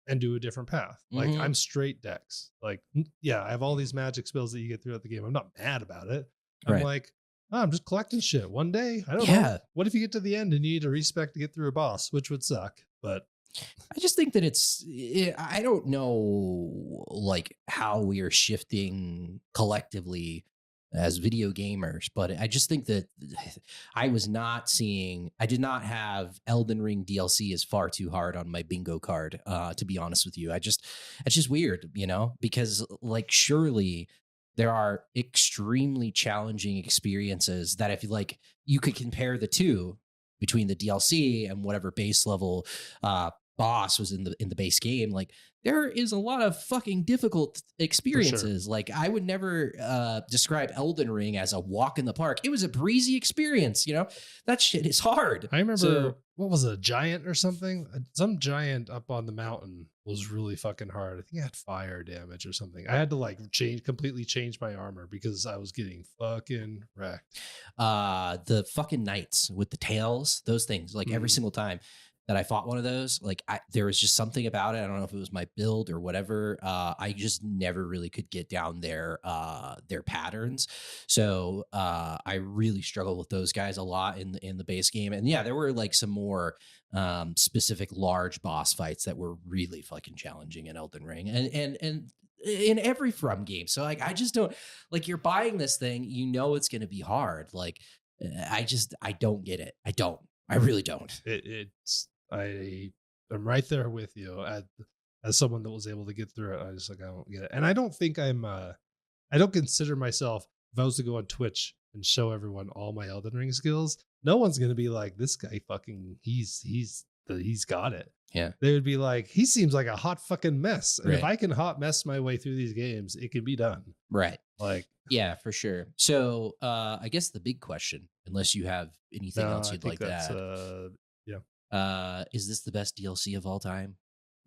and do a different path. Like Mhm. I'm straight dex. Like, yeah, I have all these magic spells that you get throughout the game. I'm not mad about it. I'm Right. like, oh, I'm just collecting shit. One day, I don't know. Yeah. What if you get to the end and you need a respec to get through a boss, which would suck. But I just think that I don't know like how we are shifting collectively as video gamers, but I just think that I did not have Elden Ring DLC is far too hard on my bingo card, to be honest with you. It's just weird, you know, because like surely there are extremely challenging experiences that if like you could compare the two between the DLC and whatever base level boss was in the base game, like there is a lot of fucking difficult experiences. Like I would never describe Elden Ring as a walk in the park. It was a breezy experience, you know. That shit is hard. I remember, So, what was it, a giant or something? Some giant up on the mountain was really fucking hard. I think I had fire damage or something. I had to like completely change my armor because I was getting fucking wrecked. the fucking knights with the tails, those things, like every Mhm. single time that I fought one of those, like there was just something about it. I don't know if it was my build or whatever. I just never really could get down their patterns. So I really struggled with those guys a lot in the base game. And yeah, there were like some more specific large boss fights that were really fucking challenging in Elden Ring and in every From game. So like I just don't, like, you're buying this thing, you know it's gonna be hard. Like I don't get it. I really don't. I am right there with you. As someone that was able to get through it, I don't get it. And I don't think I don't consider myself, if I was to go on Twitch and show everyone all my Elden Ring skills, no one's gonna be like, this guy fucking he's got it. Yeah. They would be like, he seems like a hot fucking mess. And if Right. I can hot mess my way through these games, it can be done. Right. Like, Yeah, for sure. So I guess the big question, unless you have anything no, else I you'd think like to that's add, yeah, is this the best DLC of all time?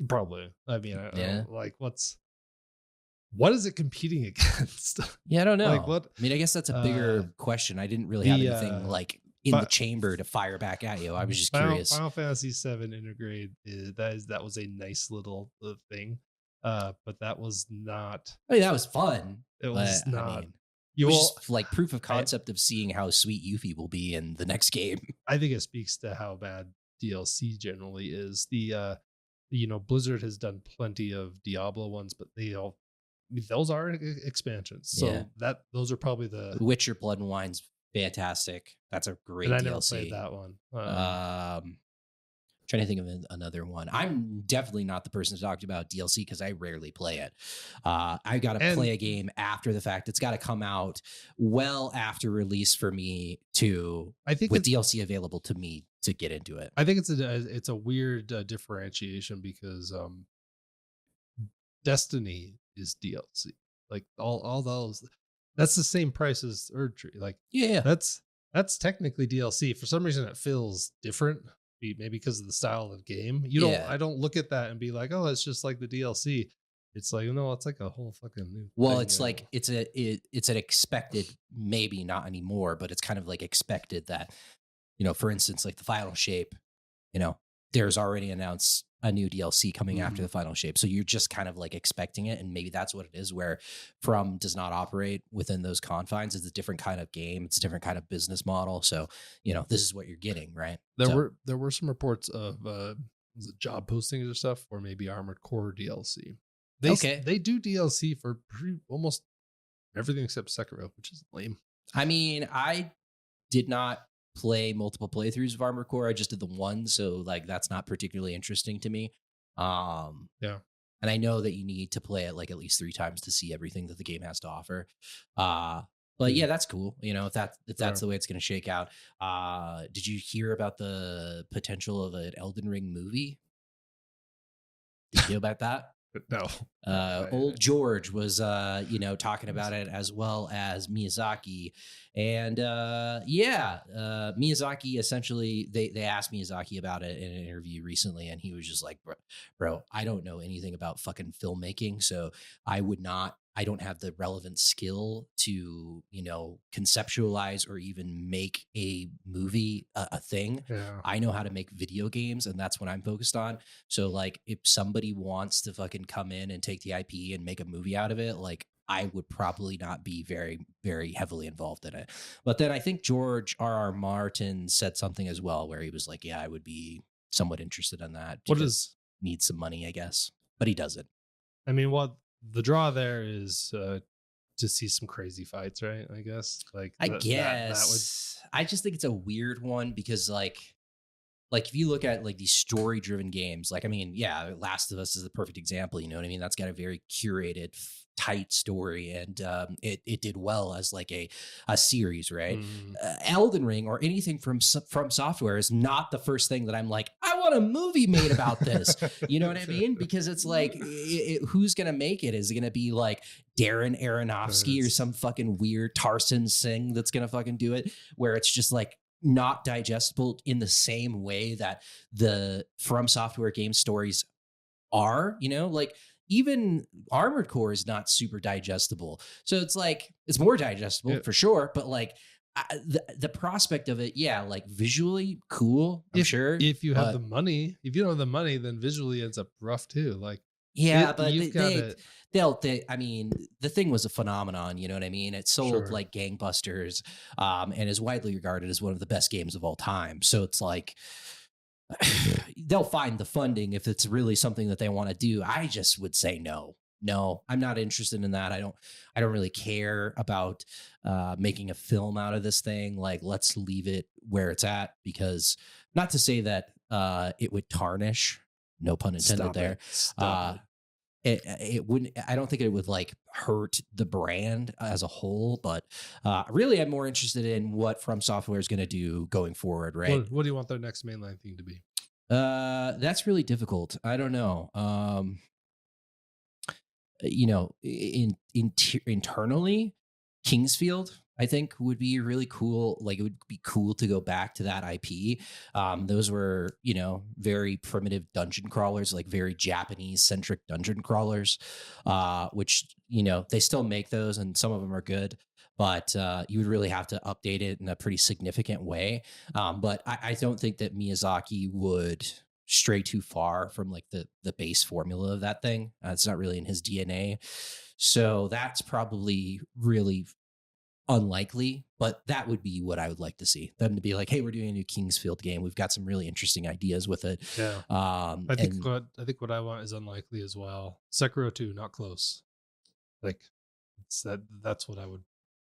probably. I mean, I Yeah. don't, like, what is it competing against? Yeah, I don't know. Like, what? I mean, I guess that's a bigger question. I didn't really have the, anything like in Fi- the chamber to fire back at you. I was just Final, curious. Final Fantasy VII Intergrade that was a nice little thing, but that was not. I mean, that was fun. It But was I not. mean, it You was will. just like proof of concept of seeing how sweet Yuffie will be in the next game. I think it speaks to how bad DLC generally is. Blizzard has done plenty of Diablo ones, but those are expansions. So Yeah. those are probably the. Witcher Blood and Wine's fantastic. That's a great And I DLC. never played that one. Trying to think of another one. I'm definitely not the person to talk about DLC because I rarely play it. I got to And play a game after the fact. It's got to come out well after release for me to I think with it's DLC available to me to get into it. I think it's a weird differentiation because Destiny is DLC. Like all those, that's the same price as Erdtree. Like Yeah, that's technically DLC. For some reason, it feels different. Maybe because of the style of game. yeah. I don't look at that and be like, oh, it's just like the DLC. It's like, no, it's like a whole fucking new Well, thing it's now. like it's an expected, maybe not anymore, but it's kind of like expected that, for instance, like the final shape, you know, there's already announced a new DLC coming after Mhm. the final shape. So you're just kind of like expecting it. And maybe that's what it is, where From does not operate within those confines. It's a different kind of game. It's a different kind of business model. So, this is what you're getting, right? So, There were some reports of was it job postings or stuff, or maybe Armored Core DLC. okay. They do DLC for almost everything except Sekiro, which is lame. I mean, I did not play multiple playthroughs of Armored Core. I just did the one. So like, that's not particularly interesting to me. Um, Yeah. And I know that you need to play it like at least 3 times to see everything that the game has to offer. Uh, but yeah, that's cool. If that's Sure. the way it's going to shake out. Did you hear about the potential of an Elden Ring movie? Did you know about that? No. No. Old George was talking about it, as well as Miyazaki. And Miyazaki, essentially, they asked Miyazaki about it in an interview recently, and he was just like, bro, I don't know anything about fucking filmmaking, so I don't have the relevant skill to conceptualize or even make a movie a thing. Yeah. I know how to make video games, and that's what I'm focused on. So like, if somebody wants to fucking come in and take the IP and make a movie out of it, like, I would probably not be very, very heavily involved in it. But then I think George R. Martin said something as well, where he was like, yeah, I would be somewhat interested in that What because is needs some money, I guess. But he doesn't. I mean, what the draw there is to see some crazy fights, right? I guess like I that would guess. I just think it's a weird one because like if you look at like these story driven games, like, I mean, yeah, Last of Us is the perfect example. You know what I mean? That's got a very curated, tight story, and it did well as like a series, right? mm, Elden Ring or anything from Software is not the first thing that I'm like, I want a movie made about this. You know what I mean? Because it's like, who's gonna make it? Is it gonna be like Darren Aronofsky or some fucking weird Tarsem Singh that's gonna fucking do it? Where it's just like not digestible in the same way that the From Software game stories are, like even Armored Core is not super digestible. So it's like, it's more digestible Yeah. for sure, but like the prospect of it, yeah, like visually cool, I'm sure. if you have but the money. If you don't have the money, then visually ends up rough too. Like yeah, but you've got it. I mean, the thing was a phenomenon, you know what I mean? It sold Sure. like gangbusters, and is widely regarded as one of the best games of all time. So it's like, they'll find the funding if it's really something that they want to do. I just would say no. No, I'm not interested in that. I don't really care about making a film out of this thing. Like, let's leave it where it's at, because not to say that it would tarnish, no pun intended Stop there. it. Stop it. It wouldn't, I don't think it would like hurt the brand as a whole, but really I'm more interested in what From Software is going to do going forward, right? What do you want their next mainline thing to be? That's really difficult. I don't know. Internally, Kingsfield, I think, would be really cool. Like, it would be cool to go back to that IP. Those were, very primitive dungeon crawlers, like very Japanese centric dungeon crawlers, which, they still make those and some of them are good, but you would really have to update it in a pretty significant way. But I don't think that Miyazaki would stray too far from like the base formula of that thing. It's not really in his DNA. So that's probably really unlikely, but that would be what I would like to see them to be like, hey, we're doing a new Kingsfield game. We've got some really interesting ideas with it. Yeah. I think what I want is unlikely as well. Sekiro 2, not close. Like that's what I would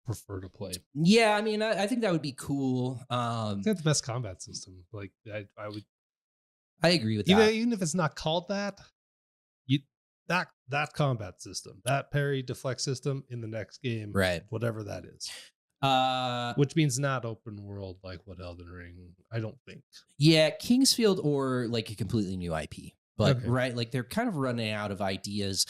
prefer to play. Yeah, I mean, I think that would be cool. It's got the best combat system. Like I would I agree with that. Even if it's not called that, you that combat system, that parry deflect system in the next game, Right. whatever that is. Uh, Which means not open world like what Elden Ring, I don't think. yeah, Kingsfield or like a completely new IP. But Okay. right, like they're kind of running out of ideas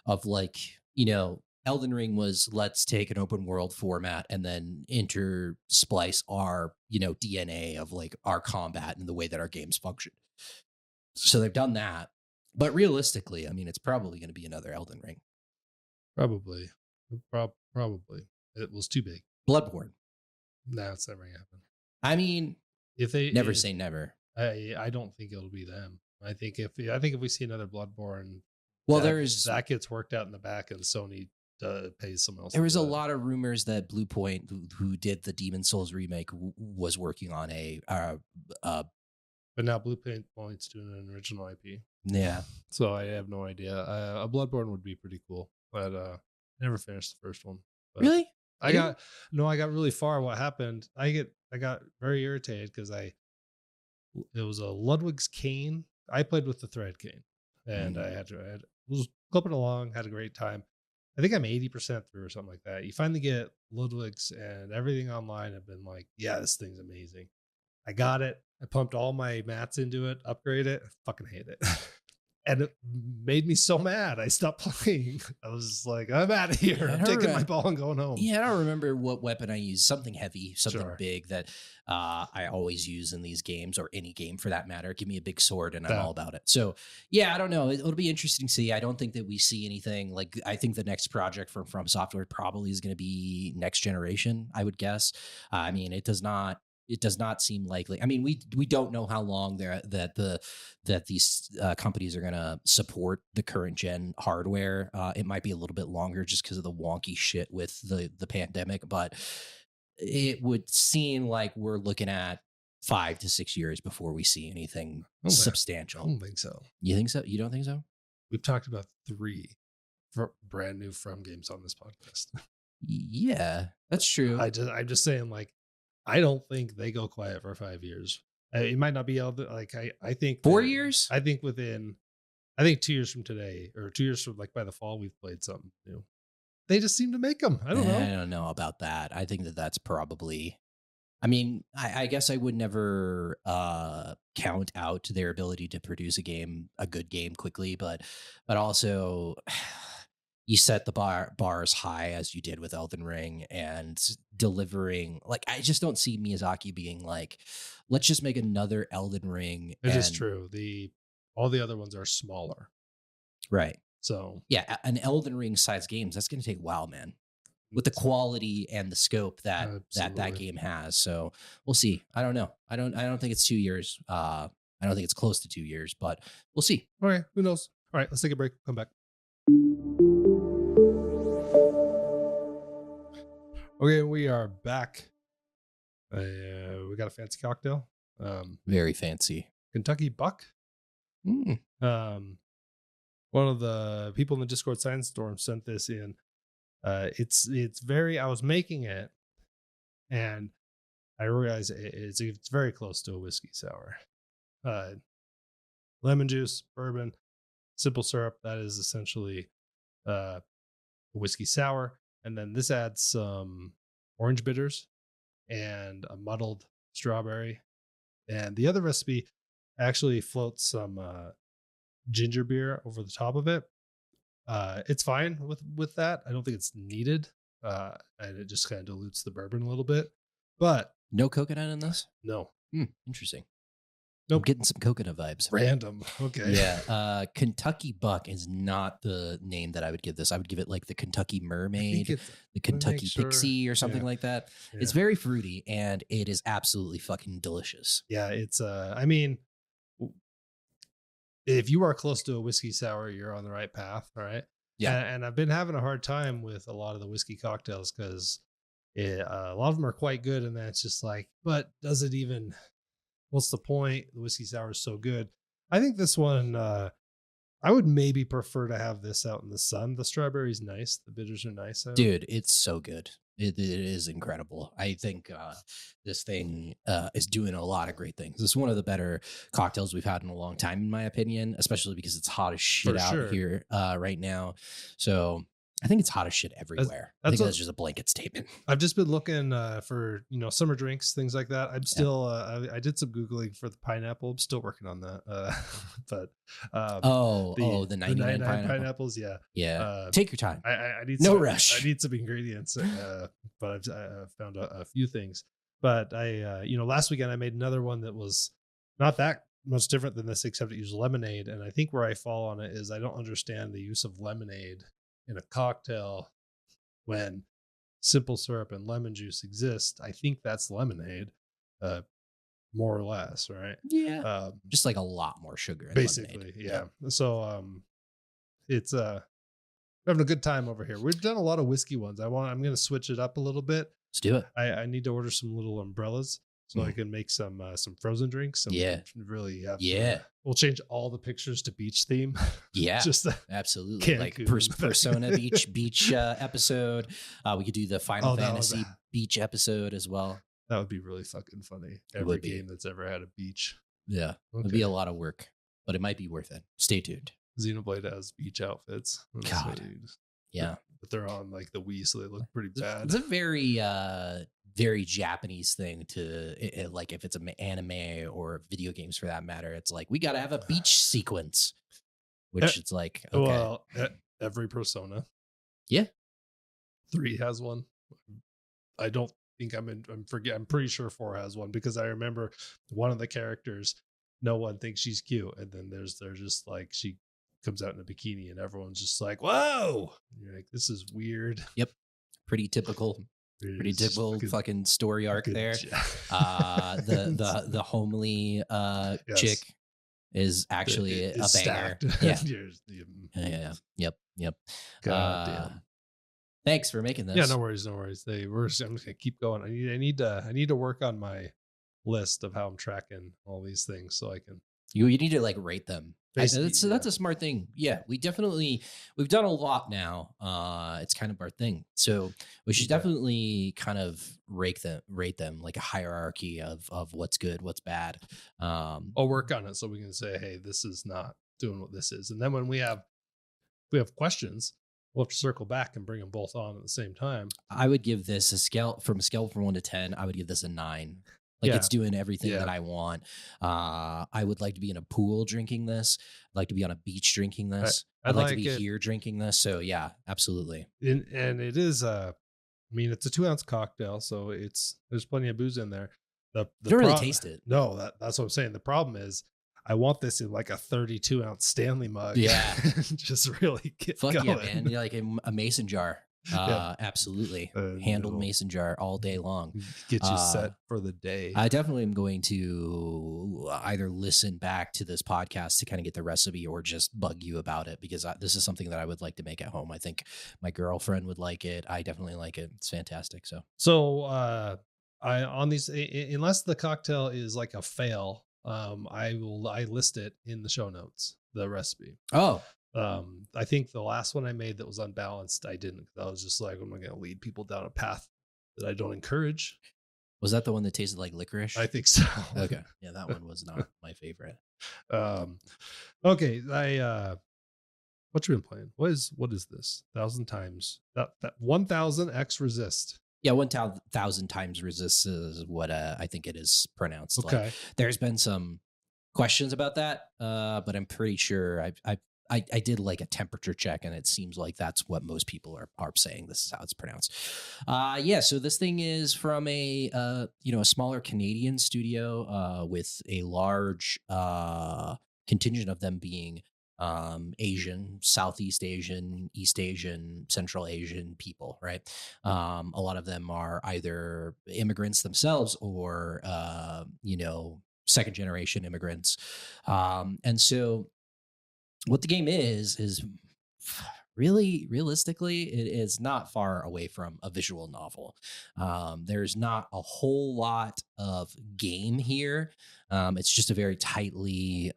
of like, you know, Elden Ring was let's take an open world format and then intersplice our, you know, DNA of like our combat and the way that our games function. So they've done that. But realistically, I mean, it's probably going to be another Elden Ring. Probably. Probably. It was too big. Bloodborne. No, it's never gonna happen. I mean, If they never say never. I don't think it'll be them. I think if we see another Bloodborne, Well, that gets worked out in the back, and Sony pays someone else. There was a lot of rumors that Blue Point, who did the Demon Souls remake, was working on a. But now Blue Point's doing an original IP. Yeah. So I have no idea. A Bloodborne would be pretty cool, but never finished the first one. But Really? I got really far. What happened? I got very irritated because it was a Ludwig's cane. I played with the thread cane, and I was clipping along, had a great time. I think I'm 80% through or something like that. You finally get Ludwig's, and everything online have been like, yeah, this thing's amazing. I got it. I pumped all my mats into it, upgrade it. I fucking hate it. And it made me so mad. I stopped playing. I was just like, I'm out of here. I'm taking my ball and going home. Yeah, I don't remember what weapon I used. Something heavy, something Sure. big that I always use in these games, or any game for that matter. Give me a big sword and I'm all about it. So, yeah, I don't know. It'll be interesting to see. I don't think that we see anything. Like, I think the next project from Software probably is going to be next generation, I would guess. I mean, it does not seem likely. I mean, we don't know how long that these companies are going to support the current gen hardware. It might be a little bit longer just because of the wonky shit with the pandemic, but it would seem like we're looking at 5 to 6 years before we see anything substantial. I don't think so. You think so? You don't think so? We've talked about 3 brand new From games on this podcast. Yeah, that's true. I'm just saying, like, I don't think they go quiet for 5 years. It might not be able to, like, I think 4 years. I think 2 years from today, or 2 years from, like, by the fall, we've played something new. They just seem to make them. I don't know. I don't know about that. I think that's probably. I mean, I guess I would never count out their ability to produce a good game quickly, but also you set the bars high as you did with Elden Ring, and delivering. Like, I just don't see Miyazaki being like, let's just make another Elden Ring. It is true. All the other ones are smaller. Right. So yeah, an Elden Ring size games, that's going to take a while, man, with the quality and the scope that game has. So we'll see. I don't know. I don't think it's 2 years. I don't think it's close to 2 years, but we'll see. Okay, who knows? All right, let's take a break. Come back. Okay, we are back. We got a fancy cocktail. Very fancy. Kentucky Buck. One of the people in the Discord Science Storm sent this in. It's very. I was making it, and I realized it's very close to a whiskey sour. Lemon juice, bourbon, simple syrup. That is essentially a whiskey sour. And then this adds some orange bitters and a muddled strawberry. And the other recipe actually floats some ginger beer over the top of it. It's fine with that. I don't think it's needed. And it just kind of dilutes the bourbon a little bit. But no coconut in this? No. Interesting. Nope. I'm getting some coconut vibes. Random. Okay. Yeah. Kentucky Buck is not the name that I would give this. I would give it like the Kentucky Mermaid, the Kentucky Pixie, or something like that. Yeah. It's very fruity, and it is absolutely fucking delicious. Yeah, it's I mean, if you are close to a whiskey sour, you're on the right path. All right. Yeah. And I've been having a hard time with a lot of the whiskey cocktails because a lot of them are quite good, and then it's just like, but does it even? What's the point? The whiskey sour is so good. I think this one, I would maybe prefer to have this out in the sun. The strawberry's nice. The bitters are nice. Dude, it's so good. It is incredible. I think this thing is doing a lot of great things. This is one of the better cocktails we've had in a long time, in my opinion, especially because it's hot as shit For out sure. here right now. So I think it's hot as shit That's, everywhere. I that's think what that's just a blanket statement. I've just been looking for, summer drinks, things like that. I'm Yeah. still I did some googling for the pineapple. I'm still working on that. But The the 99 99 pineapple. pineapples, yeah. Yeah. Uh, Take your time. I need No some I rush. need some ingredients, but I've found a few things. But last weekend I made another one that was not that much different than this, except it used lemonade. And I think where I fall on it is I don't understand the use of lemonade in a cocktail when simple syrup and lemon juice exist. I think that's lemonade, uh, more or less, right? Yeah. Um, Just like a lot more sugar in lemonade. Basically, yeah. So it's having a good time over here. We've done a lot of whiskey ones. I'm gonna switch it up a little bit. Let's do it. I need to order some little umbrellas so I can make some frozen drinks, and we Yeah. can really have Yeah. we'll change all the pictures to beach theme. Yeah. Just Absolutely. Like Cancun. Persona beach episode. We could do the Final Oh, that was Fantasy beach episode as well. that would be really fucking funny. It Every would be. game that's ever had a beach. Yeah. It'd be a lot of work, but it might be worth it. Stay tuned. Xenoblade has beach outfits. God. Yeah. But they're on like the Wii, so they look pretty bad. It's a very very Japanese thing to like, if it's an anime or video games for that matter, it's like, we got to have a beach sequence, which it's like, okay. Well, every Persona. Yeah. 3 has one. I don't think I'm pretty sure 4 has one, because I remember one of the characters, no one thinks she's cute, and then they're just like, she comes out in a bikini and everyone's just like, whoa. And you're like, this is weird. Yep. Pretty typical fucking story arc there. The homely Yes. chick is actually a banger. Stacked. Yeah. Yep. God damn. Thanks for making this. Yeah, no worries. I'm just gonna keep going. I need to work on my list of how I'm tracking all these things so I can. You need to like rate them. That's Basically, a smart thing. Yeah, we've done a lot now. It's kind of our thing. So we should definitely kind of rate them like a hierarchy of what's good, what's bad. I'll work on it so we can say, hey, this is not doing what this is. And then when we have questions, we'll have to circle back and bring them both on at the same time. I would give this a scale from 1 to 10. I would give this a 9. Like, it's doing everything that I want. I would like to be in a pool drinking this. I'd like to be on a beach drinking this. I'd like to be here drinking this. So yeah, absolutely. And it is it's a 2-ounce cocktail, so there's plenty of booze in there. The don't really taste it. No, that's what I'm saying. The problem is I want this in like a 32-ounce Stanley mug. Yeah. Just really get Fuck going. yeah, man. You're like a mason jar. Absolutely. Handled mason jar all day long. Get you set for the day. I definitely am going to either listen back to this podcast to kind of get the recipe or just bug you about it, because this is something that I would like to make at home. I think my girlfriend would like it. I definitely like it. It's fantastic. So I on these, unless the cocktail is like a fail, I list it in the show notes, the recipe. Oh, I think the last one I made that was unbalanced, I didn't. I was just like, I'm not going to lead people down a path that I don't encourage. Was that the one that tasted like licorice? I think so. Okay. Yeah, that one was not my favorite. Okay. What you been playing? What is this? 1,000 times that 1,000x resist. Yeah, 1,000 times resist is what I think it is pronounced. Okay. Like, there's been some questions about that, but I'm pretty sure I did like a temperature check, and it seems like that's what most people are saying. This is how it's pronounced. So this thing is from a smaller Canadian studio with a large contingent of them being Asian, Southeast Asian, East Asian, Central Asian people, right? A lot of them are either immigrants themselves or second generation immigrants, and so what the game is really, realistically, it is not far away from a visual novel. There's not a whole lot of game here. It's just a very tightly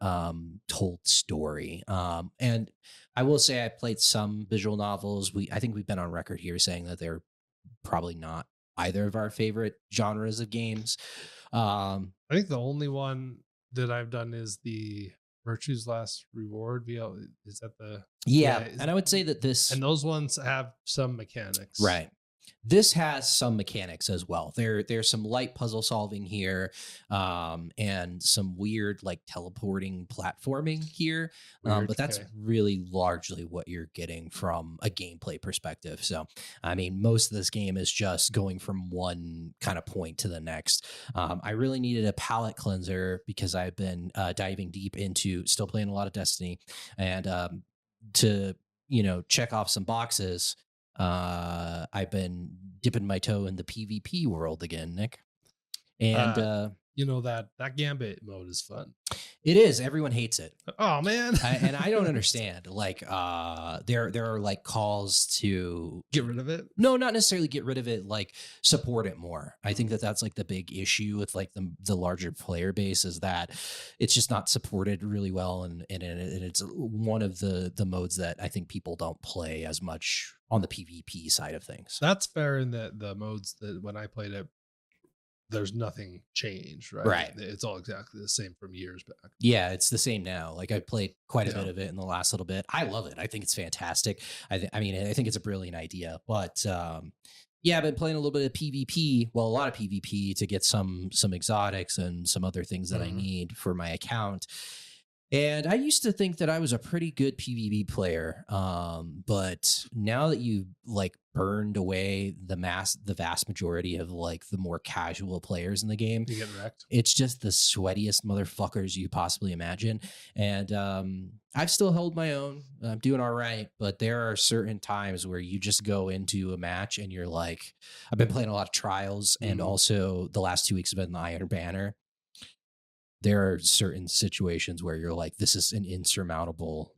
told story. And I will say I played some visual novels. I think we've been on record here saying that they're probably not either of our favorite genres of games. I think the only one that I've done is the Virtue's Last Reward. Is that the Yeah, and I would say that this and those ones have some mechanics, right. This has some mechanics as well. There's some light puzzle solving here, and some weird like teleporting platforming here. Weird, But that's okay. really largely what you're getting from a gameplay perspective. So, I mean, most of this game is just going from one kind of point to the next. I really needed a palate cleanser because I've been diving deep into still playing a lot of Destiny, and to check off some boxes. I've been dipping my toe in the PvP world again, Nick. And that Gambit mode is fun. it is. Everyone hates it. Oh man. And I don't understand. Like there are like calls to get rid of it. No, not necessarily get rid of it, like support it more. I think that that's like the big issue with like the larger player base is that it's just not supported really well, and it's one of the modes that I think people don't play as much on the PvP side of things. That's fair in that the modes that when I played it, there's nothing changed, right? Right. It's all exactly the same from years back. Yeah, it's the same now. Like I played quite a bit of it in the last little bit. I love it. I think it's fantastic. I think it's a brilliant idea. But yeah, I've been playing a little bit of PvP. Well, a lot of PvP to get some exotics and some other things that I need for my account. And I used to think that I was a pretty good PvP player, but now that you've like burned away the vast majority of like the more casual players in the game, you get wrecked. It's just the sweatiest motherfuckers you possibly imagine. And I've still held my own. I'm doing all right, but there are certain times where you just go into a match and you're like, I've been playing a lot of Trials, and also the last 2 weeks have been the Iron Banner. There are certain situations where you're like, this is an insurmountable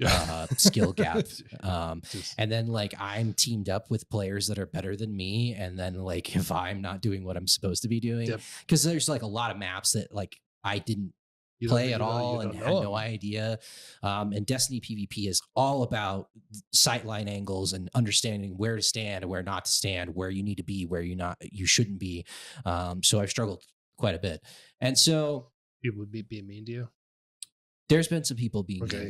skill gap. And then like I'm teamed up with players that are better than me. And then like if I'm not doing what I'm supposed to be doing, because there's like a lot of maps that like I didn't play at all and had no idea. And Destiny PvP is all about sightline angles and understanding where to stand and where not to stand, where you need to be, where you shouldn't be. So I've struggled quite a bit. And so people would be being mean to you. There's been some people being mean to me,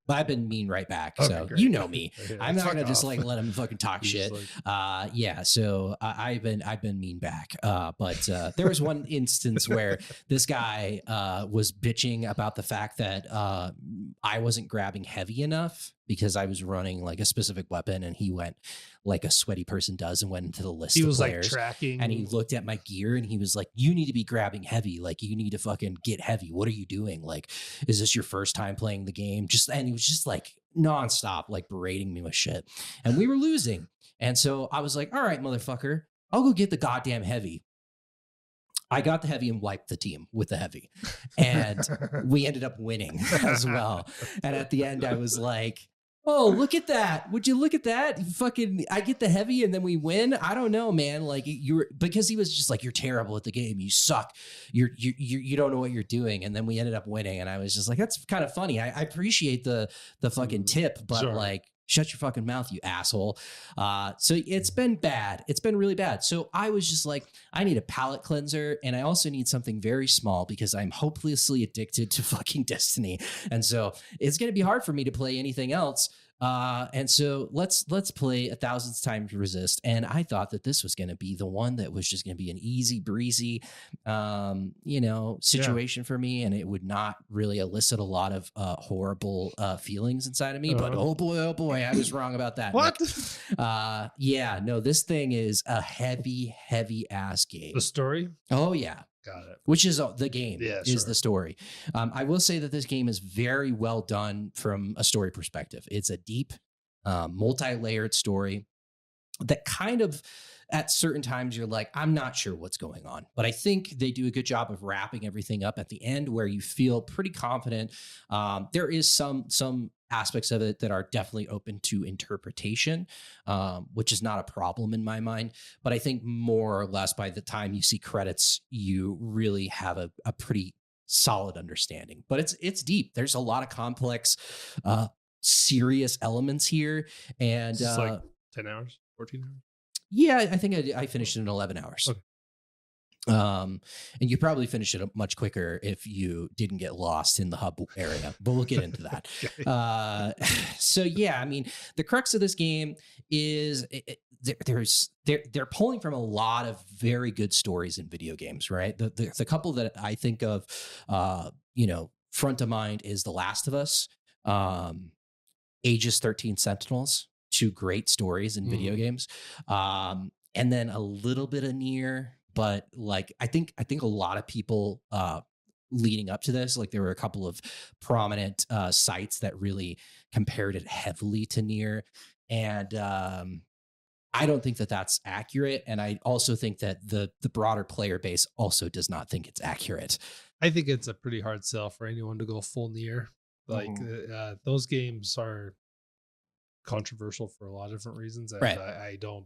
but I've been mean right back. Okay, so great. You know me. I'm not gonna just like let them fucking talk shit. Like... yeah. So I've been mean back. But there was one instance where this guy was bitching about the fact that I wasn't grabbing heavy enough because I was running like a specific weapon, and he went like a sweaty person does and went into the list of players. Like tracking, and he looked at my gear and he was like, you need to be grabbing heavy. Like you need to fucking get heavy. What are you doing? Like, is this your first time playing the game? And he was just like nonstop, like berating me with shit, and we were losing. And so I was like, all right, motherfucker, I'll go get the goddamn heavy. I got the heavy and wiped the team with the heavy, and we ended up winning as well. And at the end I was like, oh, look at that. Would you look at that? Fucking, I get the heavy and then we win. I don't know, man. Like because he was just like, you're terrible at the game. You suck. You don't know what you're doing. And then we ended up winning. And I was just like, that's kind of funny. I appreciate the fucking tip, but like, shut your fucking mouth, you asshole. So it's been bad. It's been really bad. So I was just like, I need a palate cleanser, and I also need something very small because I'm hopelessly addicted to fucking Destiny. And so it's going to be hard for me to play anything else. And so let's play 1,000 times Resist. And I thought that this was going to be the one that was just going to be an easy breezy, situation for me. And it would not really elicit a lot of horrible feelings inside of me. But oh boy, I was wrong about that. What? Yeah, no, this thing is a heavy ass game. The story? Oh yeah. Got it. Which is the game, is the story. I will say that this game is very well done from a story perspective. It's a deep, multi-layered story that kind of, at certain times, you're like, I'm not sure what's going on. But I think they do a good job of wrapping everything up at the end where you feel pretty confident. There is some aspects of it that are definitely open to interpretation, which is not a problem in my mind. But I think more or less by the time you see credits, you really have a pretty solid understanding. But it's deep. There's a lot of complex, serious elements here. And it's like 10 hours, 14 hours. Yeah, I think I finished it in 11 hours. Okay. And you probably finish it much quicker if you didn't get lost in the hub area, but we'll get into that. Okay. So yeah, I mean, the crux of this game is they're pulling from a lot of very good stories in video games, right? The couple that I think of, front of mind is The Last of Us, um, Aegis 13 Sentinels, two great stories in video games. And then a little bit of Near, but like I think a lot of people leading up to this, like there were a couple of prominent sites that really compared it heavily to Near. And I don't think that that's accurate. And I also think that the broader player base also does not think it's accurate. I think it's a pretty hard sell for anyone to go full Near. Like those games are controversial for a lot of different reasons, and Right. I don't.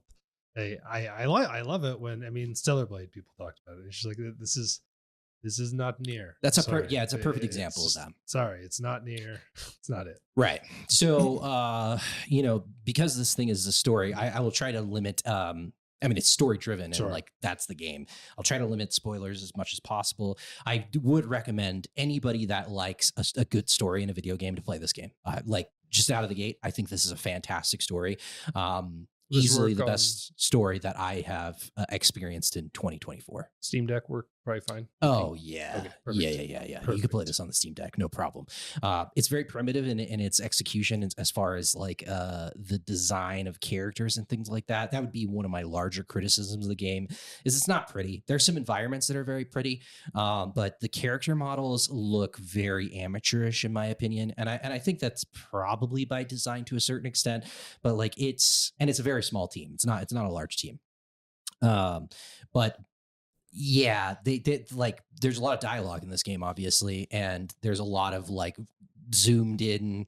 I love it when, I mean, Stellar Blade people talked about it. It's just like, this is not Near. That's Sorry. it's a perfect It's example of just- that. Sorry, it's not Near. It's not it. Right. So, because this thing is a story, I will try to limit. I mean, it's story driven, Sure. and like that's the game. I'll try to limit spoilers as much as possible. I would recommend anybody that likes a good story in a video game to play this game. Like just out of the gate, I think this is a fantastic story. Does this Easily work the on best story that I have experienced in 2024. Steam Deck work probably fine. Oh yeah. Okay, perfect. Yeah. You can play Perfect. this on the Steam Deck, no problem. It's very primitive in its execution as far as like the design of characters and things like that. That would be one of my larger criticisms of the game. Is it's not pretty. There's some environments that are very pretty, but the character models look very amateurish in my opinion, and I think that's probably by design to a certain extent. But like it's a very small team. It's not a large team. But yeah, they like there's a lot of dialogue in this game, obviously, and there's a lot of like zoomed in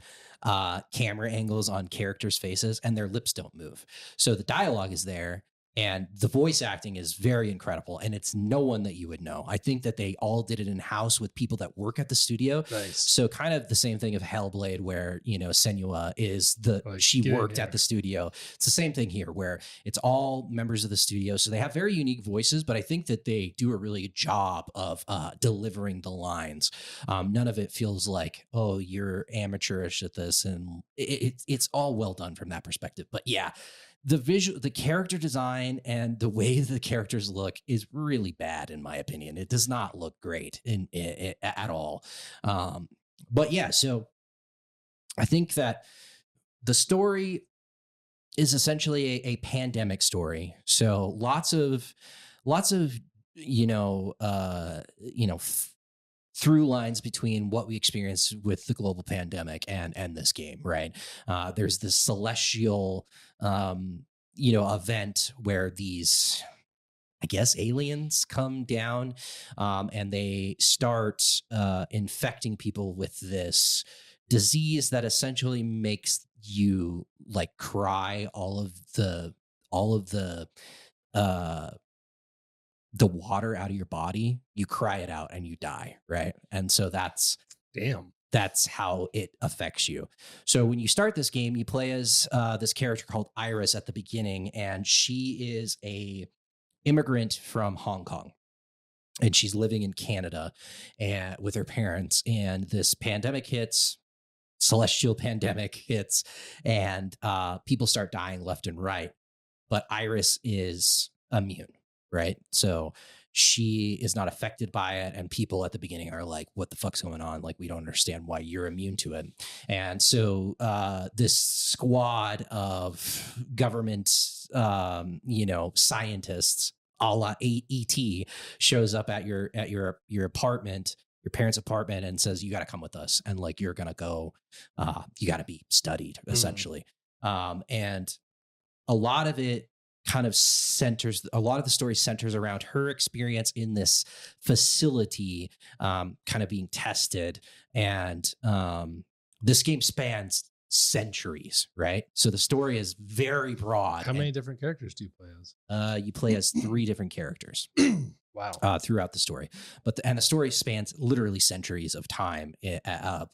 camera angles on characters' faces, and their lips don't move. So the dialogue is there, and the voice acting is very incredible, and it's no one that you would know. I think that they all did it in house with people that work at the studio. Nice. So kind of the same thing of Hellblade, where Senua is she get in worked here. at the studio. It's the same thing here, where it's all members of the studio, so they have very unique voices. But I think that they do a really good job of delivering the lines. None of it feels like, oh, you're amateurish at this, and it's all well done from that perspective. But yeah, the character design and the way the characters look is really bad in my opinion. It does not look great at all. But yeah, so I think that the story is essentially a pandemic story. So lots of through lines between what we experienced with the global pandemic and this game, right? There's this celestial, event where these, I guess, aliens come down, and they start infecting people with this disease that essentially makes you like cry all of the water out of your body. You cry it out and you die, right? And so that's Damn. how it affects you. So when you start this game, you play as this character called Iris at the beginning, and she is a immigrant from Hong Kong, and she's living in Canada and with her parents. And this pandemic hits, celestial pandemic hits, and people start dying left and right. But Iris is immune, right? So she is not affected by it, and people at the beginning are like, what the fuck's going on? Like, we don't understand why you're immune to it. And so this squad of government scientists a la ET shows up at your apartment, your parents' apartment, and says, you got to come with us, and like you're gonna go you got to be studied essentially. And a lot of it kind of a lot of the story centers around her experience in this facility, kind of being tested. And this game spans centuries, right? So the story is very broad. How many different characters do you play as? You play as 3 different characters. Wow. Throughout the story. But the story spans literally centuries of time,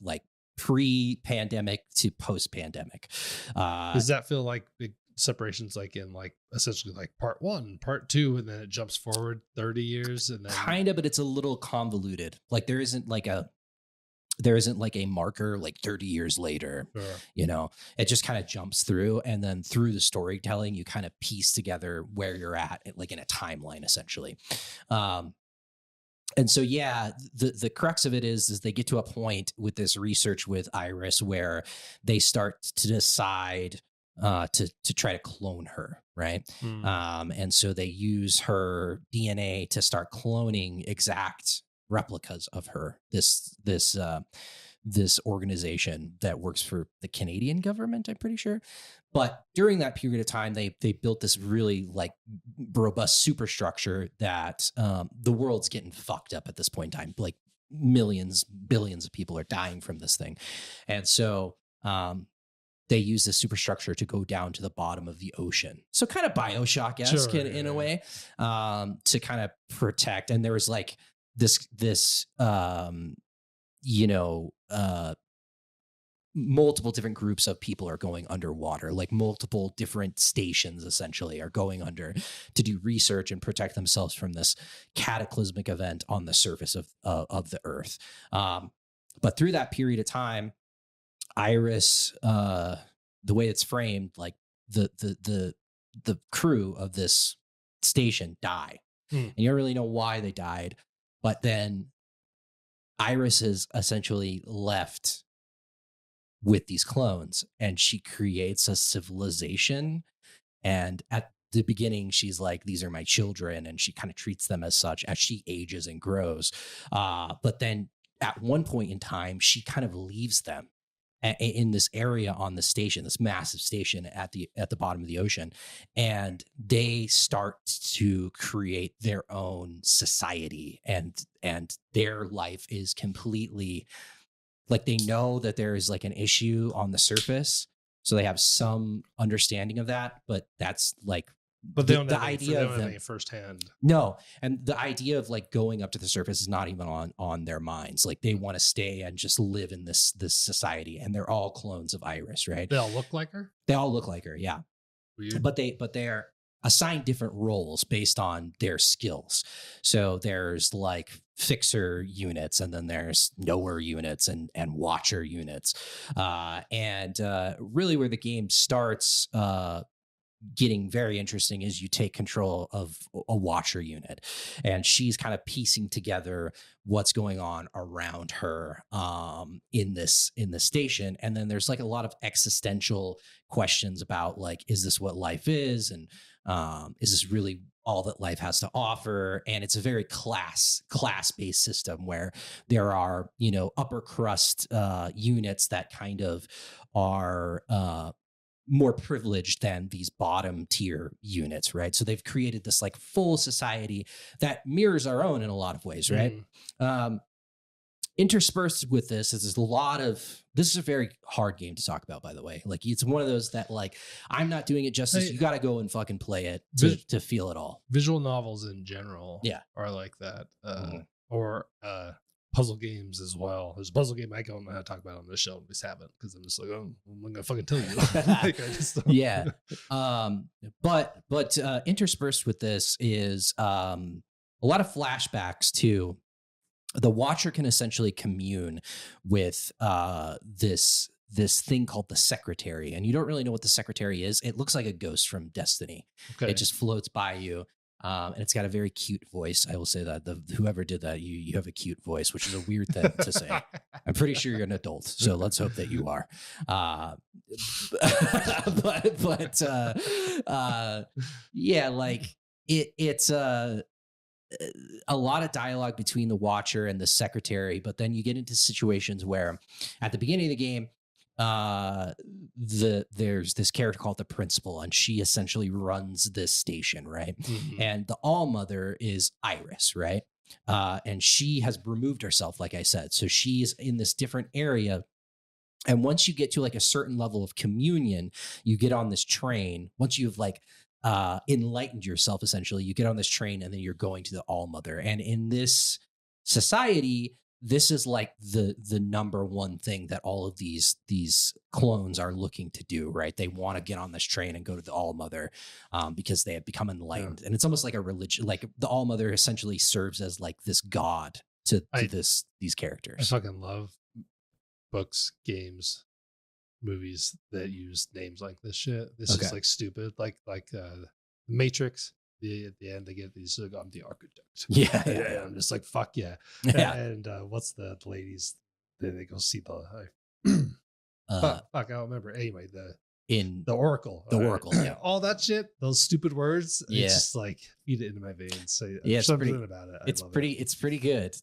like pre-pandemic to post-pandemic. Does that feel like big separations like in like essentially like part 1, part 2, and then it jumps forward 30 years and then Kind of, but it's a little convoluted. Like there isn't like a marker like 30 years later. Sure. It just kind of jumps through, and then through the storytelling you kind of piece together where you're at, like in a timeline essentially. And so yeah, the crux of it is they get to a point with this research with Iris where they start to decide to try to clone her, right? And so they use her DNA to start cloning exact replicas of her. This organization that works for the Canadian government, I'm pretty sure. But during that period of time, they built this really like robust superstructure that the world's getting fucked up at this point in time. Like millions, billions of people are dying from this thing, and so they use this superstructure to go down to the bottom of the ocean. So kind of Bioshock-esque in a way, to kind of protect. And there was like this multiple different groups of people are going underwater, like multiple different stations essentially are going under to do research and protect themselves from this cataclysmic event on the surface of the earth. But through that period of time, Iris, the way it's framed, like the crew of this station die, and you don't really know why they died, but then Iris is essentially left with these clones, and she creates a civilization. And at the beginning, she's like, these are my children, and she kind of treats them as such as she ages and grows. But then at one point in time, she kind of leaves them in this area on the station, this massive station at the bottom of the ocean, and they start to create their own society, and their life is completely like, they know that there is like an issue on the surface, so they have some understanding of that, but that's like, but they don't have any firsthand. No, and the idea of like going up to the surface is not even on their minds. Like they want to stay and just live in this society, and they're all clones of Iris, right? They all look like her. Yeah. Weird. But they're assigned different roles based on their skills. So there's like fixer units, and then there's knower units and watcher units, and really where the game starts getting very interesting is you take control of a watcher unit, and she's kind of piecing together what's going on around her in this station. And then there's like a lot of existential questions about like, is this what life is, and is this really all that life has to offer? And it's a very class-based system where there are upper crust units that kind of are more privileged than these bottom tier units, right? So they've created this like full society that mirrors our own in a lot of ways, right? Interspersed with this is this is a very hard game to talk about, by the way. Like, it's one of those that like, I'm not doing it justice. You got to go and fucking play it to feel it all. Visual novels in general are like that. Or puzzle games as well. There's a puzzle game I don't know how to talk about on this show. I just haven't, because I'm just like, oh, I'm gonna fucking tell you. Like, I just don't. Yeah. But interspersed with this is a lot of flashbacks to the watcher can essentially commune with this thing called the secretary, and you don't really know what the secretary is. It looks like a ghost from Destiny. Okay. It just floats by you. And it's got a very cute voice. I will say that whoever did that, you have a cute voice, which is a weird thing to say. I'm pretty sure you're an adult, so let's hope that you are. Yeah, like it's a lot of dialogue between the watcher and the secretary, but then you get into situations where at the beginning of the game, there's this character called the principal, and she essentially runs this station, right? And the all mother is Iris, right? And she has removed herself, like I said, so she's in this different area. And once you get to like a certain level of communion, you get on this train. Once you've like enlightened yourself, essentially, you get on this train, and then you're going to the all mother. And in this society, this is like the number one thing that all of these clones are looking to do, right? They want to get on this train and go to the All Mother, because they have become enlightened, and it's almost like a religion. Like the All Mother essentially serves as like this god to these I characters. fucking love books, games, movies that use names like this shit. This is like stupid. Like Matrix. At the end, they get these. I'm the architect. Yeah. I'm just like, fuck yeah. Yeah. And what's the ladies? They go see the. Fuck, I don't remember. Anyway, the Oracle. The Oracle. Yeah. All that shit. Those stupid words. Yeah. It's just like feed it into my veins. So yeah, something about it. It's pretty good.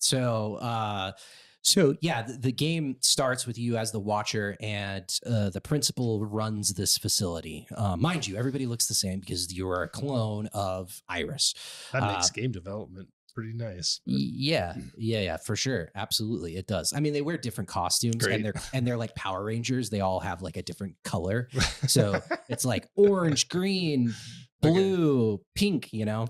So yeah, the game starts with you as the Watcher, and the principal runs this facility. Mind you, everybody looks the same because you are a clone of Iris. That makes game development pretty nice. Yeah, for sure. Absolutely, it does. I mean, they wear different costumes. Great. and they're like Power Rangers. They all have like a different color. So it's like orange, green, blue, pink, you know?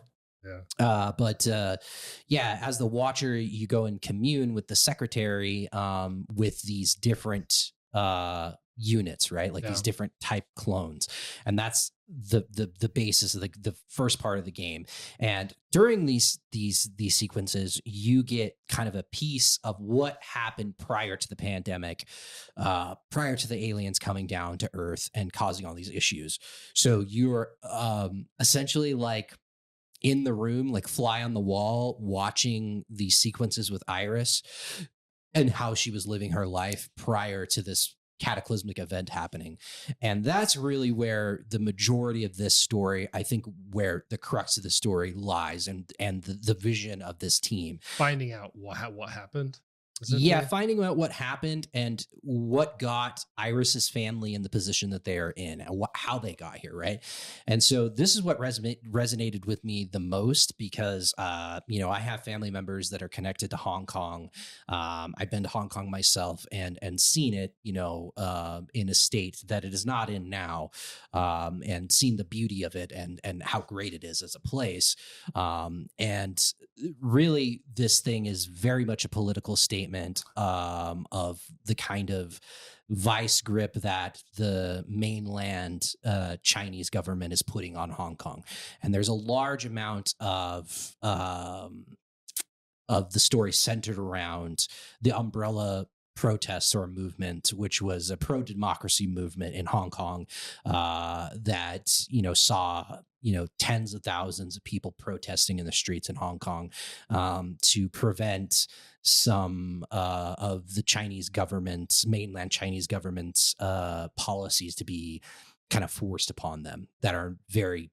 Yeah. But as the Watcher, you go and commune with the secretary with these different units, right? Like these different type clones, and that's the basis of the first part of the game. And during these sequences, you get kind of a piece of what happened prior to the pandemic, prior to the aliens coming down to Earth and causing all these issues. So you're essentially like in the room, like fly on the wall, watching these sequences with Iris and how she was living her life prior to this cataclysmic event happening. And that's really where the majority of this story, I think, where the crux of the story lies, and the vision of this team. Finding out what happened. Yeah, finding out what happened and what got Iris's family in the position that they are in, and how they got here, right? And so this is what resonated with me the most, because I have family members that are connected to Hong Kong. I've been to Hong Kong myself and seen it, in a state that it is not in now, and seen the beauty of it and how great it is as a place. And really, this thing is very much a political statement of the kind of vice grip that the mainland Chinese government is putting on Hong Kong. And there's a large amount of the story centered around the umbrella protests or movement, which was a pro-democracy movement in Hong Kong that saw tens of thousands of people protesting in the streets in Hong Kong to prevent some of the Chinese government's, mainland Chinese government's policies to be kind of forced upon them that are very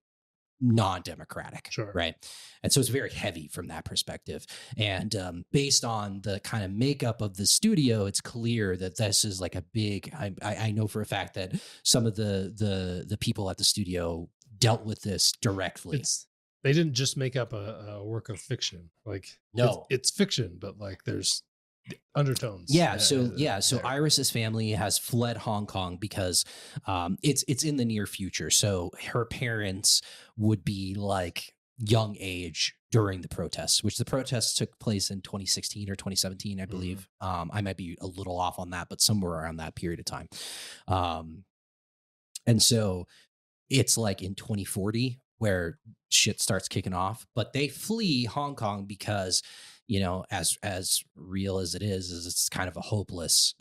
non-democratic. Sure. Right. And so it's very heavy from that perspective. And based on the kind of makeup of the studio, it's clear that this is like a big, I know for a fact that some of the people at the studio dealt with this directly. They didn't just make up a work of fiction. Like, no, it's fiction, but like there's undertones. So Iris's family has fled Hong Kong because it's in the near future. So her parents would be like young age during the protests, which the protests took place in 2016 or 2017, I believe. I might be a little off on that, but somewhere around that period of time. And so it's like in 2040 where shit starts kicking off, but they flee Hong Kong because, as real as it is it's kind of a hopeless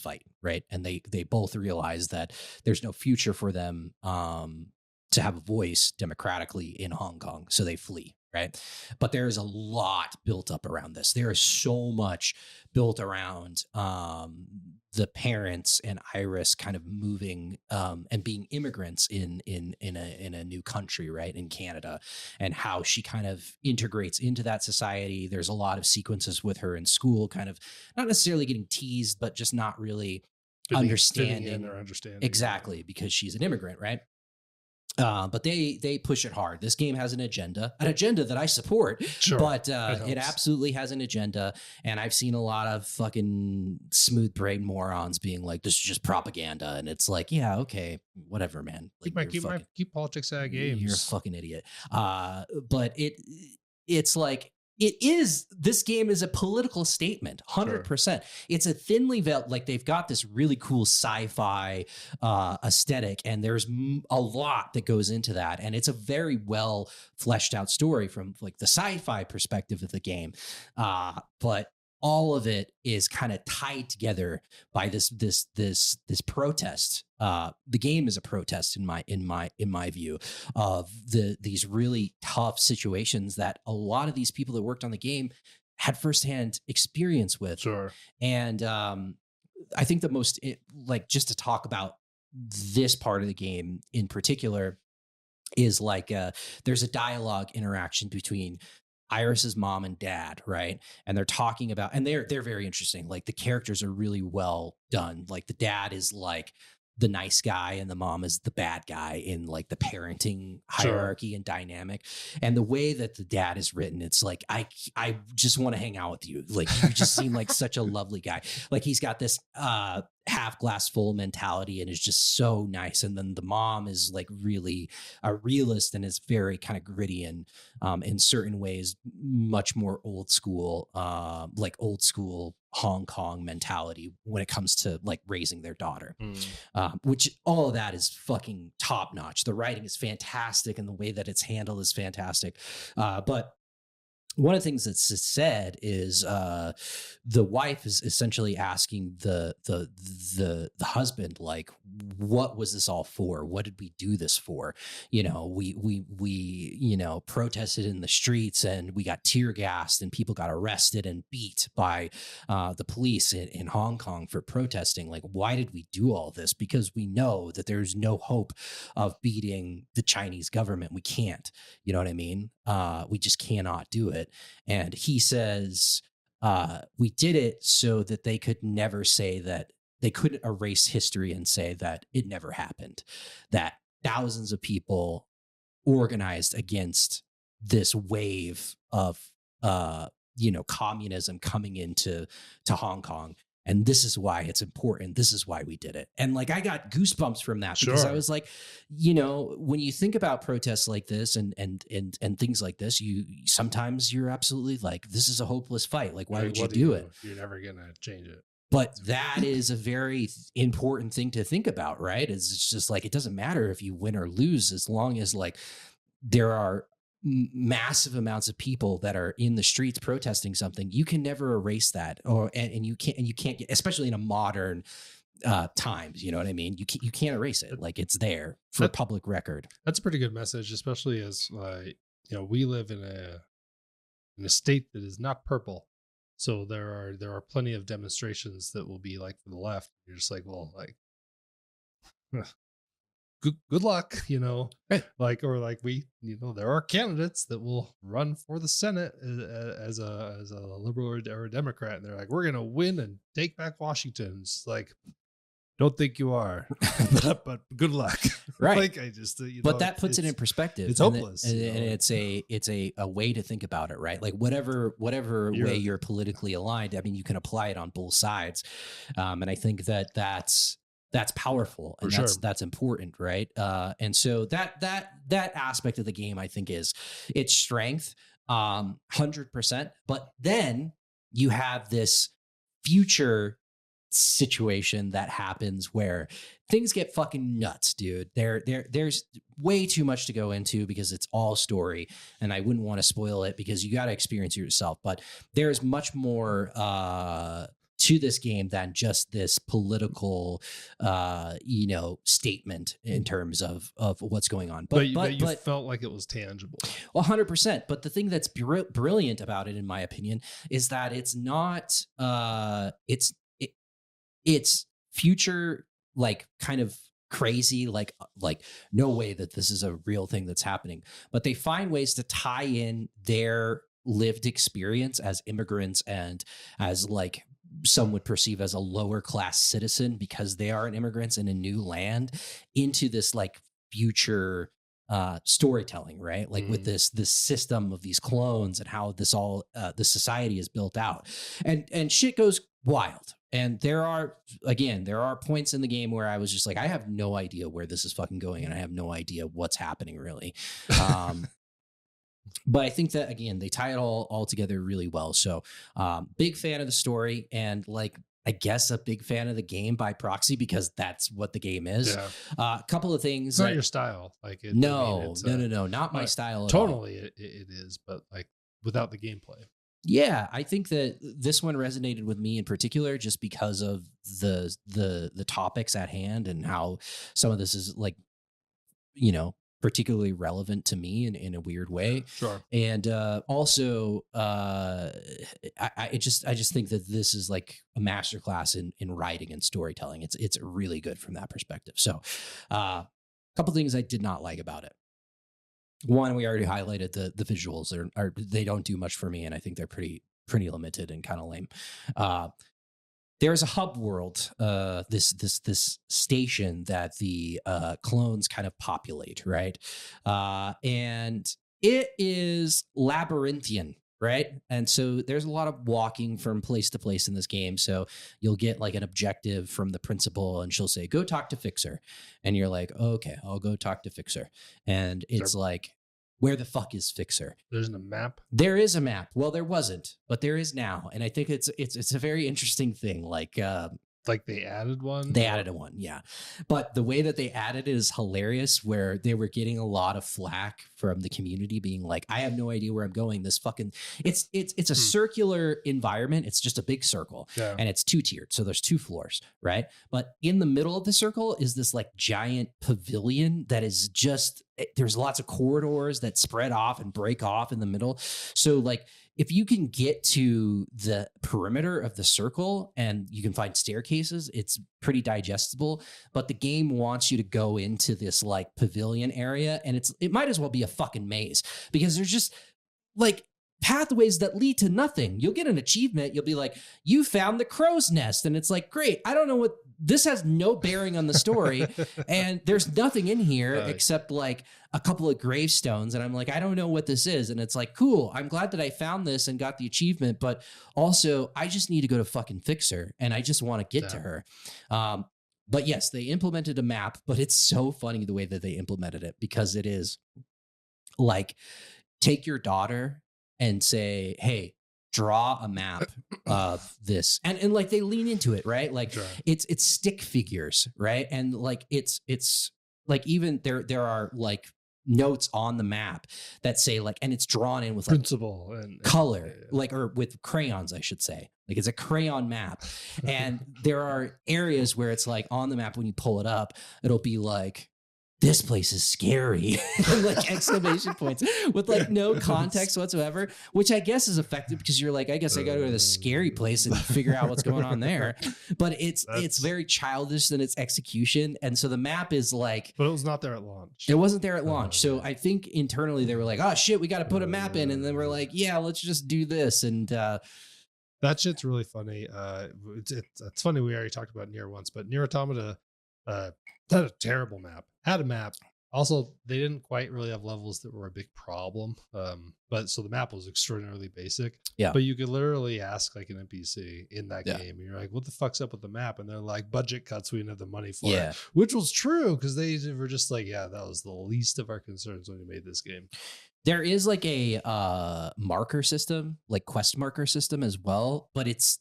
fight, right? And they both realize that there's no future for them to have a voice democratically in Hong Kong, so they flee, right? But there is a lot built up around this. There is so much built around the parents and Iris kind of moving and being immigrants in a new country, right, in Canada, and how she kind of integrates into that society. There's a lot of sequences with her in school, kind of not necessarily getting teased, but just not really understanding exactly, because she's an immigrant, right? But they push it hard. This game has an agenda that I support, sure, but it absolutely has an agenda. And I've seen a lot of fucking smooth brain morons being like, this is just propaganda. And it's like, yeah, okay, whatever, man. Like, keep politics out of games. You're a fucking idiot. But it's like, this game is a political statement, 100%. It's a thinly veiled, like they've got this really cool sci-fi aesthetic, and there's a lot that goes into that, and it's a very well fleshed out story from like the sci-fi perspective of the game, but all of it is kind of tied together by this protest. The game is a protest in my view of these really tough situations that a lot of these people that worked on the game had firsthand experience with. Sure. And I think the most, like, just to talk about this part of the game in particular is like there's a dialogue interaction between Iris's mom and dad, right? And they're talking about, and they're very interesting. Like the characters are really well done. Like the dad is like the nice guy and the mom is the bad guy in like the parenting hierarchy and dynamic. And the way that the dad is written, it's like, I just want to hang out with you. Like you just seem like such a lovely guy. Like he's got this half glass full mentality and is just so nice. And then the mom is like really a realist and is very kind of gritty and in certain ways much more old school, like old school Hong Kong mentality when it comes to like raising their daughter, which all of that is fucking top notch. The writing is fantastic and the way that it's handled is fantastic. But one of the things that's said is the wife is essentially asking the husband, like, what was this all for? What did we do this for? You know, we you know, protested in the streets and we got tear gassed and people got arrested and beat by the police in Hong Kong for protesting. Like, why did we do all this? Because we know that there's no hope of beating the Chinese government. We can't, you know what I mean? We just cannot do it. And he says, we did it so that they could never say that they couldn't erase history and say that it never happened, that thousands of people organized against this wave of, you know, communism coming into Hong Kong. And this is why it's important. This is why we did it. And like, I got goosebumps from that because I was like, you know, when you think about protests like this and things like this, sometimes you're absolutely like, this is a hopeless fight. Like, why would you do it? You're never going to change it. But that is a very important thing to think about, right? It's just like, it doesn't matter if you win or lose, as long as like there are massive amounts of people that are in the streets protesting something. You can never erase that, and you can't get, especially in a modern times, you know what I mean? You can't erase it. Like, it's there for public record. That's a pretty good message, especially as you know, we live in a state that is not purple. So there are plenty of demonstrations that will be like for the left. You're just like, well, like, good luck, you know, right. Like, or like we, you know, there are candidates that will run for the Senate as a liberal or a Democrat, and they're like, we're gonna win and take back Washington. It's like, don't think you are, but good luck, right? Like, I just, you but know, that puts it in perspective. It's hopeless, and it's a way to think about it, right? Like whatever way you're politically aligned, I mean, you can apply it on both sides, and I think that's powerful and that's important, right? And so that aspect of the game, I think, is its strength, 100%. But then you have this future situation that happens where things get fucking nuts, dude. There's way too much to go into because it's all story, and I wouldn't want to spoil it because you got to experience it yourself. But there's much more to this game than just this political, you know, statement in terms of what's going on. But you felt like it was tangible. 100%. But the thing that's brilliant about it, in my opinion, is that it's not. It's future, like, kind of crazy, like no way that this is a real thing that's happening. But they find ways to tie in their lived experience as immigrants and as, like, some would perceive as a lower class citizen because they are immigrants in a new land into this like future storytelling, right? Like with this system of these clones and how this all the society is built out, and shit goes wild. And there are points in the game where I was just like, I have no idea where this is fucking going, and I have no idea what's happening really. But I think that again, they tie it all together really well. So big fan of the story, and like I guess a big fan of the game by proxy, because that's what the game is. Yeah. A couple of things It's not that your style. Like, no, it's no, not my uh, style at all. totally it is, but like without the gameplay. Yeah, I think that this one resonated with me in particular just because of the topics at hand and how some of this is like, particularly relevant to me in a weird way. Sure. And also I just think that this is like a masterclass in writing and storytelling. It's really good from that perspective. So a couple things I did not like about it. One, we already highlighted the visuals are they don't do much for me, and I think they're pretty limited and kind of lame. There's a hub world, this station that the clones kind of populate, right? And it is labyrinthian, right? And so there's a lot of walking from place to place in this game. So you'll get like an objective from the principal, and she'll say, "Go talk to Fixer," and you're like, "Okay, I'll go talk to Fixer," and it's like, where the fuck is Fixer? There's a map. There is a map. Well, there wasn't, but there is now, and I think it's a very interesting thing. Like they added one. They added one, yeah. But the way that they added it is hilarious, where they were getting a lot of flack from the community being like, I have no idea where I'm going. This fucking it's a circular environment. It's just a big circle. Yeah. And it's 2-tiered. So there's 2 floors, right? But in the middle of the circle is this like giant pavilion that is just there's lots of corridors that spread off and break off in the middle. So like if you can get to the perimeter of the circle and you can find staircases, it's pretty digestible. But the game wants you to go into this like pavilion area, and it might as well be a fucking maze, because there's just like pathways that lead to nothing. You'll get an achievement. You'll be like, you found the crow's nest. And it's like, great. I don't know what this has no bearing on the story. And there's nothing in here except like a couple of gravestones. And I'm like, I don't know what this is. And it's like, cool. I'm glad that I found this and got the achievement. But also I just need to go to fucking Fixer, and I just want to get to her. But yes, they implemented a map, but it's so funny the way that they implemented it, because it is like, take your daughter and say, hey, draw a map of this. And like they lean into it, right? Like sure. It's stick figures, right? And like it's like even there are like notes on the map that say like, and it's drawn in with like principle and color, like, or with crayons, I should say. Like it's a crayon map. And there are areas where it's like on the map, when you pull it up, it'll be like, this place is scary, like exclamation points with like no context whatsoever, which I guess is effective because you're like, I guess I got to go to the scary place and figure out what's going on there. But it's very childish in its execution. And so the map is like, but it was not there at launch. It wasn't there at launch. So I think internally they were like, oh shit, we got to put a map in. And then we're like, yeah, let's just do this. And that shit's really funny. It's funny. We already talked about Nier once, but Nier Automata, had a terrible map. Had a map. Also, they didn't quite really have levels that were a big problem. But so the map was extraordinarily basic. Yeah. But you could literally ask like an NPC in that game, and you're like, "What the fuck's up with the map?" And they're like, "Budget cuts. We didn't have the money for it," which was true because they were just like, "Yeah, that was the least of our concerns when we made this game." There is like a marker system, like quest marker system as well, but it's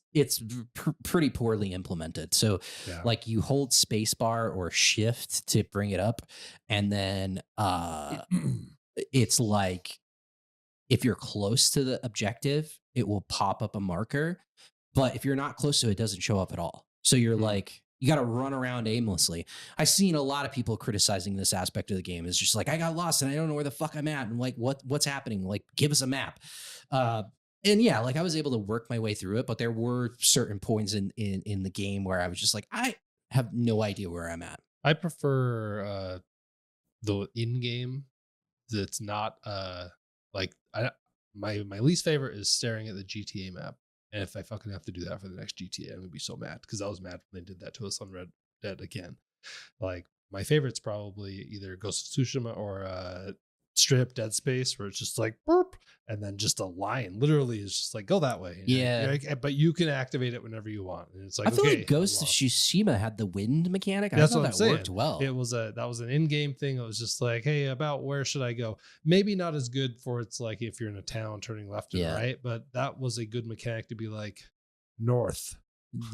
pretty poorly implemented. So like you hold spacebar or shift to bring it up, and then it's like if you're close to the objective, it will pop up a marker, but if you're not close to it, it doesn't show up at all. So you're like, you got to run around aimlessly. I've seen a lot of people criticizing this aspect of the game. It's just like, I got lost and I don't know where the fuck I'm at. And like, what's happening? Like, give us a map. And yeah, like I was able to work my way through it, but there were certain points in the game where I was just like, I have no idea where I'm at. I prefer the in-game that's not like my least favorite is staring at the GTA map. And if I fucking have to do that for the next GTA, I'm gonna be so mad, because I was mad when they did that to us on Red Dead again. Like my favorite's probably either Ghost of Tsushima or strip, dead space, where it's just like burp, and then just a line literally is just like go that way. But you can activate it whenever you want. And it's like, I feel okay, like Ghost of Tsushima had the wind mechanic. That's I thought what I'm that saying. worked well. That was an in-game thing. It was just like, hey, about where should I go? Maybe not as good for it's like if you're in a town turning left and right, but that was a good mechanic to be like north.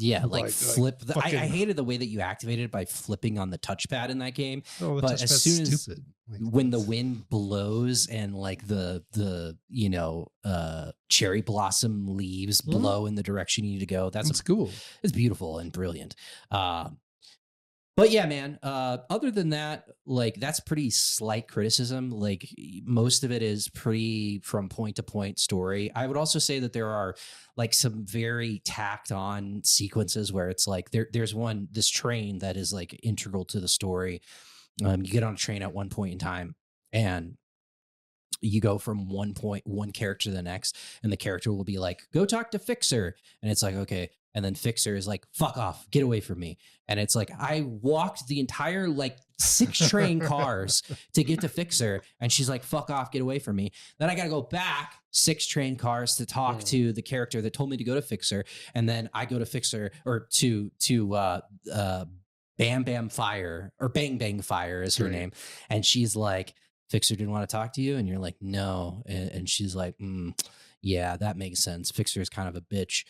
Yeah, like flip. I hated the way that you activated it by flipping on the touchpad in that game. Oh, but as soon as stupid. When the wind blows and like the cherry blossom leaves blow in the direction you need to go, that's cool. It's beautiful and brilliant. But yeah, man, other than that, like that's pretty slight criticism. Like most of it is pretty from point to point story. I would also say that there are like some very tacked on sequences where it's like there's this train that is like integral to the story. You get on a train at one point in time and you go from one character to the next, and the character will be like, go talk to Fixer. And it's like, okay. And then Fixer is like, fuck off, get away from me. And it's like, I walked the entire like 6 train cars to get to Fixer. And she's like, fuck off, get away from me. Then I got to go back 6 train cars to talk to the character that told me to go to Fixer. And then I go to Fixer or to Bam Bam Fire or Bang Bang Fire is her name. And she's like, Fixer didn't want to talk to you. And you're like, no. And she's like, yeah, that makes sense. Fixer is kind of a bitch.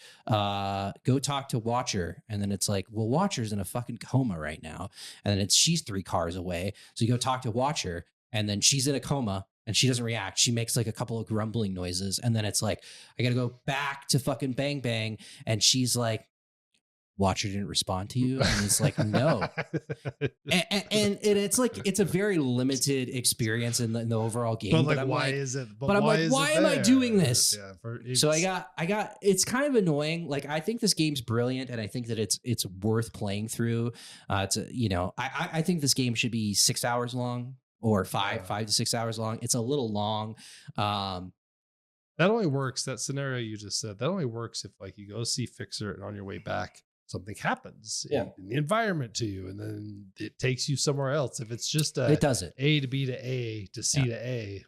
Go talk to Watcher. And then it's like, well, Watcher's in a fucking coma right now. And then she's 3 cars away. So you go talk to Watcher, and then she's in a coma and she doesn't react. She makes like a couple of grumbling noises. And then it's like, I got to go back to fucking Bang Bang. And she's like, Watcher didn't respond to you. And it's like, no. and it's like, it's a very limited experience in the overall game. But like, why is it? But I'm like, why am I doing this? So I got, it's kind of annoying. Like, I think this game's brilliant, and I think that it's worth playing through. I think this game should be 6 hours long or 5 to 6 hours long. It's a little long. That only works. That scenario you just said, that only works if like you go see Fixer and on your way back, something happens in the environment to you, and then it takes you somewhere else. If it's just it does it A to B to A to C to A.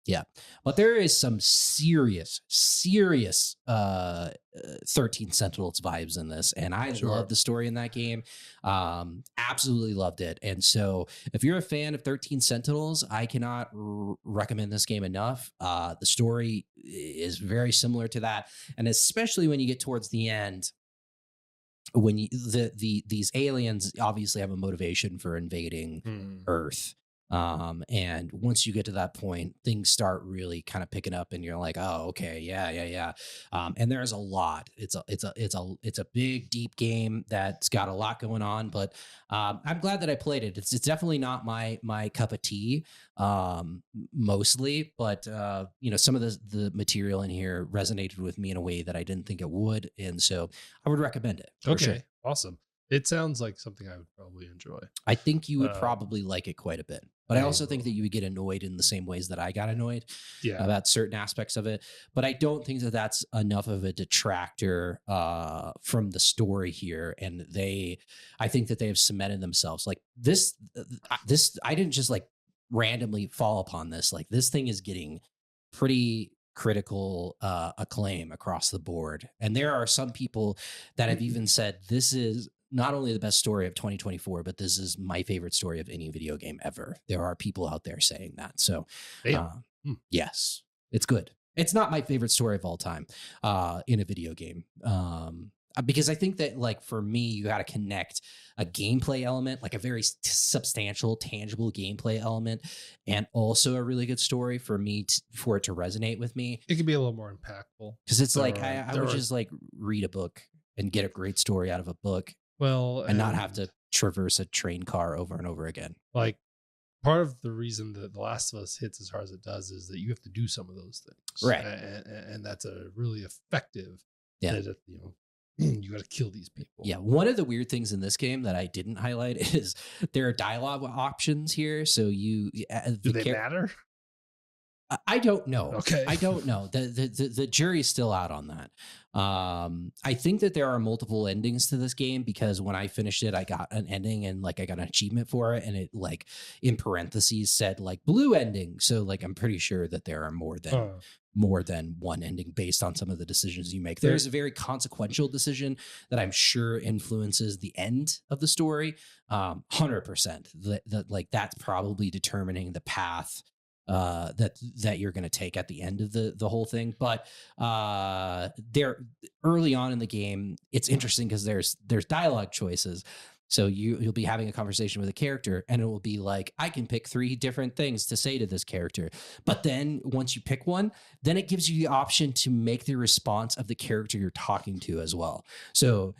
Yeah. But there is some serious 13 Sentinels vibes in this. And I love the story in that game. Absolutely loved it. And so if you're a fan of 13 Sentinels, I cannot recommend this game enough. The story is very similar to that. And especially when you get towards the end, when these aliens obviously have a motivation for invading Earth. And once you get to that point, things start really kind of picking up, and you're like, oh, okay, yeah. And there's a lot. It's a big, deep game that's got a lot going on, but I'm glad that I played it. It's definitely not my cup of tea, mostly, but some of the material in here resonated with me in a way that I didn't think it would, and so I would recommend it. Okay, sure. Awesome. It sounds like something I would probably enjoy. I think you would probably like it quite a bit. But I also think that you would get annoyed in the same ways that I got annoyed about certain aspects of it. But I don't think that that's enough of a detractor from the story here. And I think that they have cemented themselves. Like this, I didn't just like randomly fall upon this. Like this thing is getting pretty critical acclaim across the board. And there are some people that have even said this is not only the best story of 2024, but this is my favorite story of any video game ever. There are people out there saying that. So yes, it's good. It's not my favorite story of all time in a video game. Because I think that like for me, you got to connect a gameplay element, like a very substantial, tangible gameplay element, and also a really good story for me for it to resonate with me. It could be a little more impactful because it's like I would just like read a book and get a great story out of a book. Well, and not have to traverse a train car over and over again. Like part of the reason that The Last of Us hits as hard as it does is that you have to do some of those things, right? And that's a really effective. Yeah, you got to kill these people. Yeah, one of the weird things in this game that I didn't highlight is there are dialogue options here. So do they matter? I don't know. Okay. I don't know. The jury's still out on that. I think that there are multiple endings to this game because when I finished it, I got an ending and like I got an achievement for it, and it like in parentheses said like blue ending. So like I'm pretty sure that there are more than one ending based on some of the decisions you make. There's a very consequential decision that I'm sure influences the end of the story. 100%. That like that's probably determining the path that you're going to take at the end of the whole thing. But there early on in the game, it's interesting because there's dialogue choices. So you'll be having a conversation with a character and it will be like, I can pick 3 different things to say to this character. But then once you pick one, then it gives you the option to make the response of the character you're talking to as well. So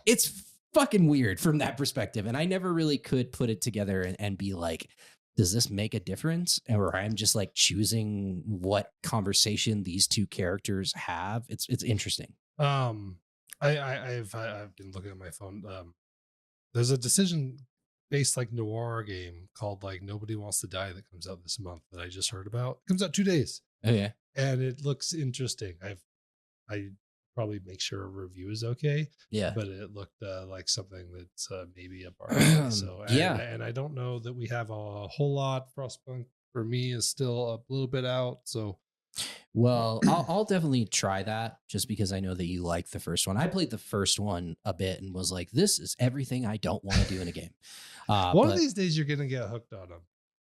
it's fucking weird from that perspective. And I never really could put it together and be like, does this make a difference? Or I'm just like choosing what conversation these 2 characters have. It's interesting. I've been looking at my phone. There's a decision based like noir game called like Nobody Wants to Die that comes out this month that I just heard about. It comes out 2 days. Oh yeah. And it looks interesting. I probably make sure a review is okay. Yeah. But it looked like something that's maybe a bar. So yeah. And I don't know that we have a whole lot. Frostpunk for me is still a little bit out. So well, I'll definitely try that just because I know that you like the first one. I played the first one a bit and was like, this is everything I don't want to do in a game. One of these days you're gonna get hooked on them.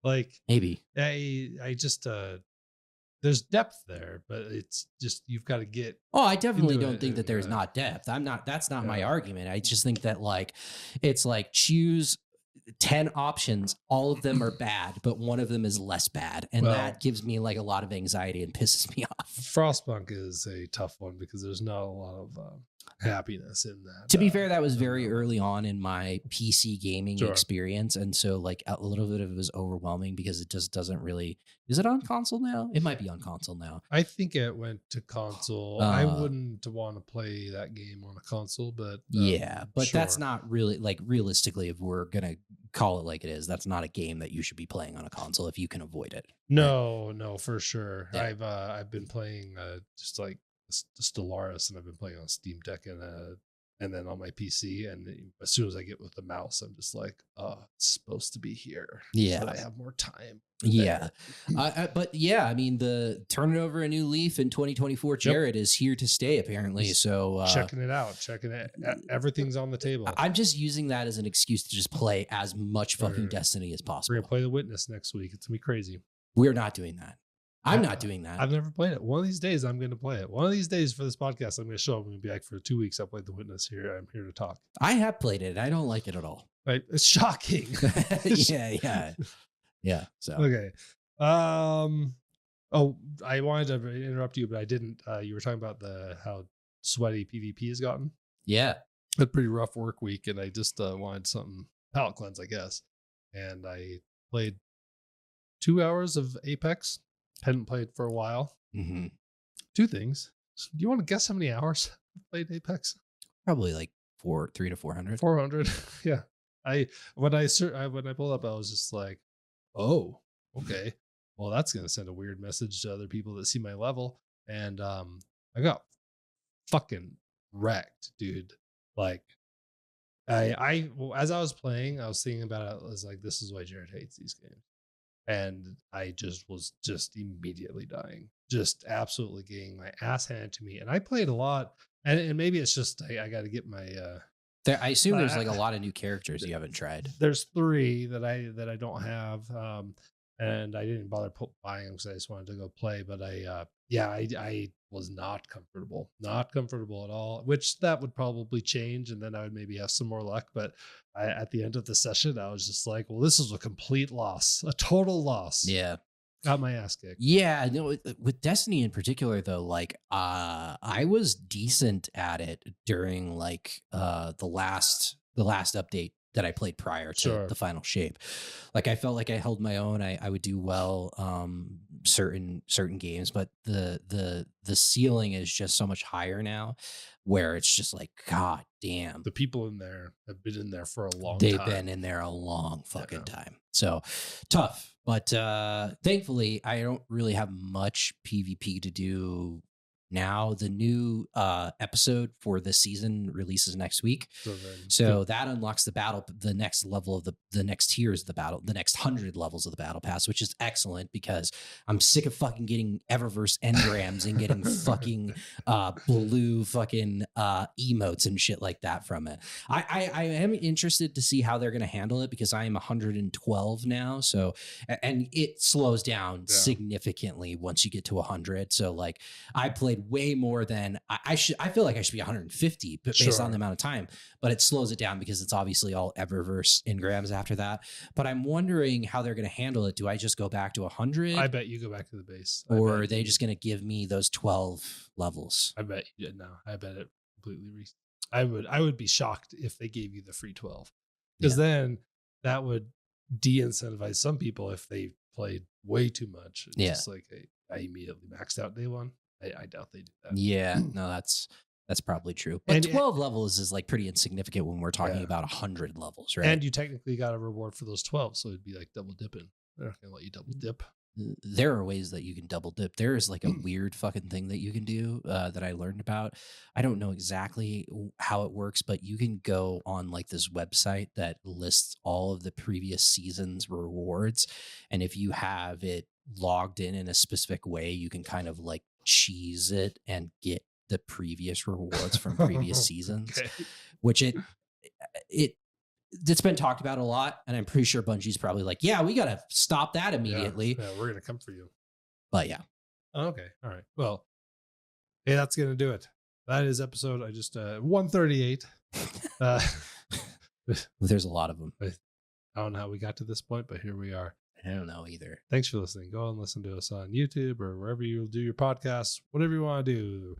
Like maybe. I just there's depth there, but it's just you've got to get. Oh, I definitely don't think that there's not depth. That's not my argument. I just think that like it's like choose 10 options, all of them are bad, but one of them is less bad, and that gives me like a lot of anxiety and pisses me off. Frostpunk is a tough one because there's not a lot of happiness in that. To be fair, that was very early on in my PC gaming experience, and so like a little bit of it was overwhelming because it just doesn't really. Is it on console now? It might be on console now. I think it went to console. I wouldn't want to play that game on a console, but yeah, but that's not really like realistically. If we're gonna call it like it is, that's not a game that you should be playing on a console if you can avoid it. No, for sure. Yeah. I've been playing just like Stellaris, and I've been playing on Steam Deck and then on my PC. And as soon as I get with the mouse, I'm just like, it's supposed to be here. Yeah, so that I have more time. Yeah, but yeah, I mean, the turning over a new leaf in 2024, Jared is here to stay apparently. So checking it out, everything's on the table. I'm just using that as an excuse to just play as much fucking Destiny as possible. We're gonna play The Witness next week. It's gonna be crazy. We're not doing that. I'm not doing that. I've never played it. One of these days, I'm going to play it. One of these days for this podcast, I'm going to show up. I'm going to be like, for 2 weeks, I played The Witness here. I'm here to talk. I have played it. I don't like it at all. Right? It's shocking. Yeah. So okay. Oh, I wanted to interrupt you, but I didn't. You were talking about how sweaty PvP has gotten. Yeah. A pretty rough work week, and I just wanted something palate cleanse, I guess. And I played 2 hours of Apex. Hadn't played for a while. Mm-hmm. 2 things. Do you want to guess how many hours I played Apex? Probably like 300 to 400. 400. Yeah. When I pulled up, I was just like, oh, okay. Well, that's gonna send a weird message to other people that see my level. And I got fucking wrecked, dude. Like well, as I was playing, I was thinking about it. I was like, this is why Jared hates these games. And I was immediately dying, just absolutely getting my ass handed to me. And I played a lot, and maybe it's just I got to get my. I assume there's like a lot of new characters you haven't tried. There's 3 that I don't have, and I didn't bother buying them because I just wanted to go play. But I was not comfortable at all. Which that would probably change, and then I would maybe have some more luck. But at the end of the session, I was just like, well, this is a complete loss, a total loss. Yeah. Got my ass kicked. Yeah, no, with Destiny in particular, though, like I was decent at it during like the last update that I played prior to Sure. the final shape. Like I felt like I held my own. I would do well certain games, but the ceiling is just so much higher now, where it's just like, God damn, The people in there have been in there for a long they've time. been in there a long fucking time. So tough. But thankfully, I don't really have much PvP to do now. The new episode for this season releases next week. So that unlocks the next level of the next tiers of the battle, the next 100 levels of the battle pass, which is excellent because I'm sick of fucking getting Eververse engrams and getting fucking blue fucking emotes and shit like that from it. I am interested to see how they're going to handle it because I am 112 now. So, and it slows down significantly once you get to 100. So like I played way more than I should. I feel like I should be 150 based on the amount of time, but it slows it down because it's obviously all Eververse engrams after that. But I'm wondering how they're going to handle it. Do I just go back to 100? I bet you go back to the base. Or are they just going to give me those 12 levels? I bet you no. I bet it completely. I would be shocked if they gave you the free 12, because then that would de-incentivize some people if they played way too much. It's just like I immediately maxed out day one. I doubt they do that. Yeah, no, that's probably true. But 12 levels is like pretty insignificant when we're talking about 100 levels, right? And you technically got a reward for those 12, so it'd be like double dipping. They're not gonna let you double dip. There are ways that you can double dip. There is like a weird fucking thing that you can do that I learned about. I don't know exactly how it works, but you can go on like this website that lists all of the previous season's rewards. And if you have it logged in a specific way, you can kind of like cheese it and get the previous rewards from previous seasons, which it's been talked about a lot, and I'm pretty sure Bungie's probably like, yeah, we got to stop that immediately. Yeah, we're going to come for you. But yeah. Okay. All right. Well, hey, that's going to do it. That is episode 138. There's a lot of them. I don't know how we got to this point, but here we are. I don't know either. Thanks for listening. Go and listen to us on YouTube or wherever you do your podcasts, whatever you want to do.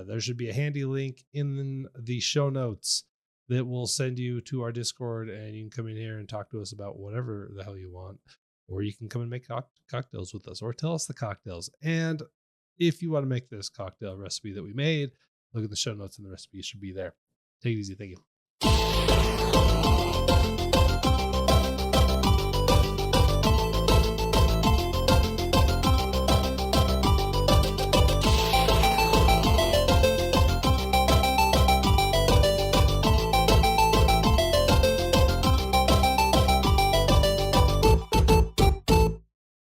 There should be a handy link in the show notes that will send you to our Discord, and you can come in here and talk to us about whatever the hell you want, or you can come and make cocktails with us, or tell us the cocktails. And if you want to make this cocktail recipe that we made, look at the show notes and the recipe should be there. Take it easy. Thank you.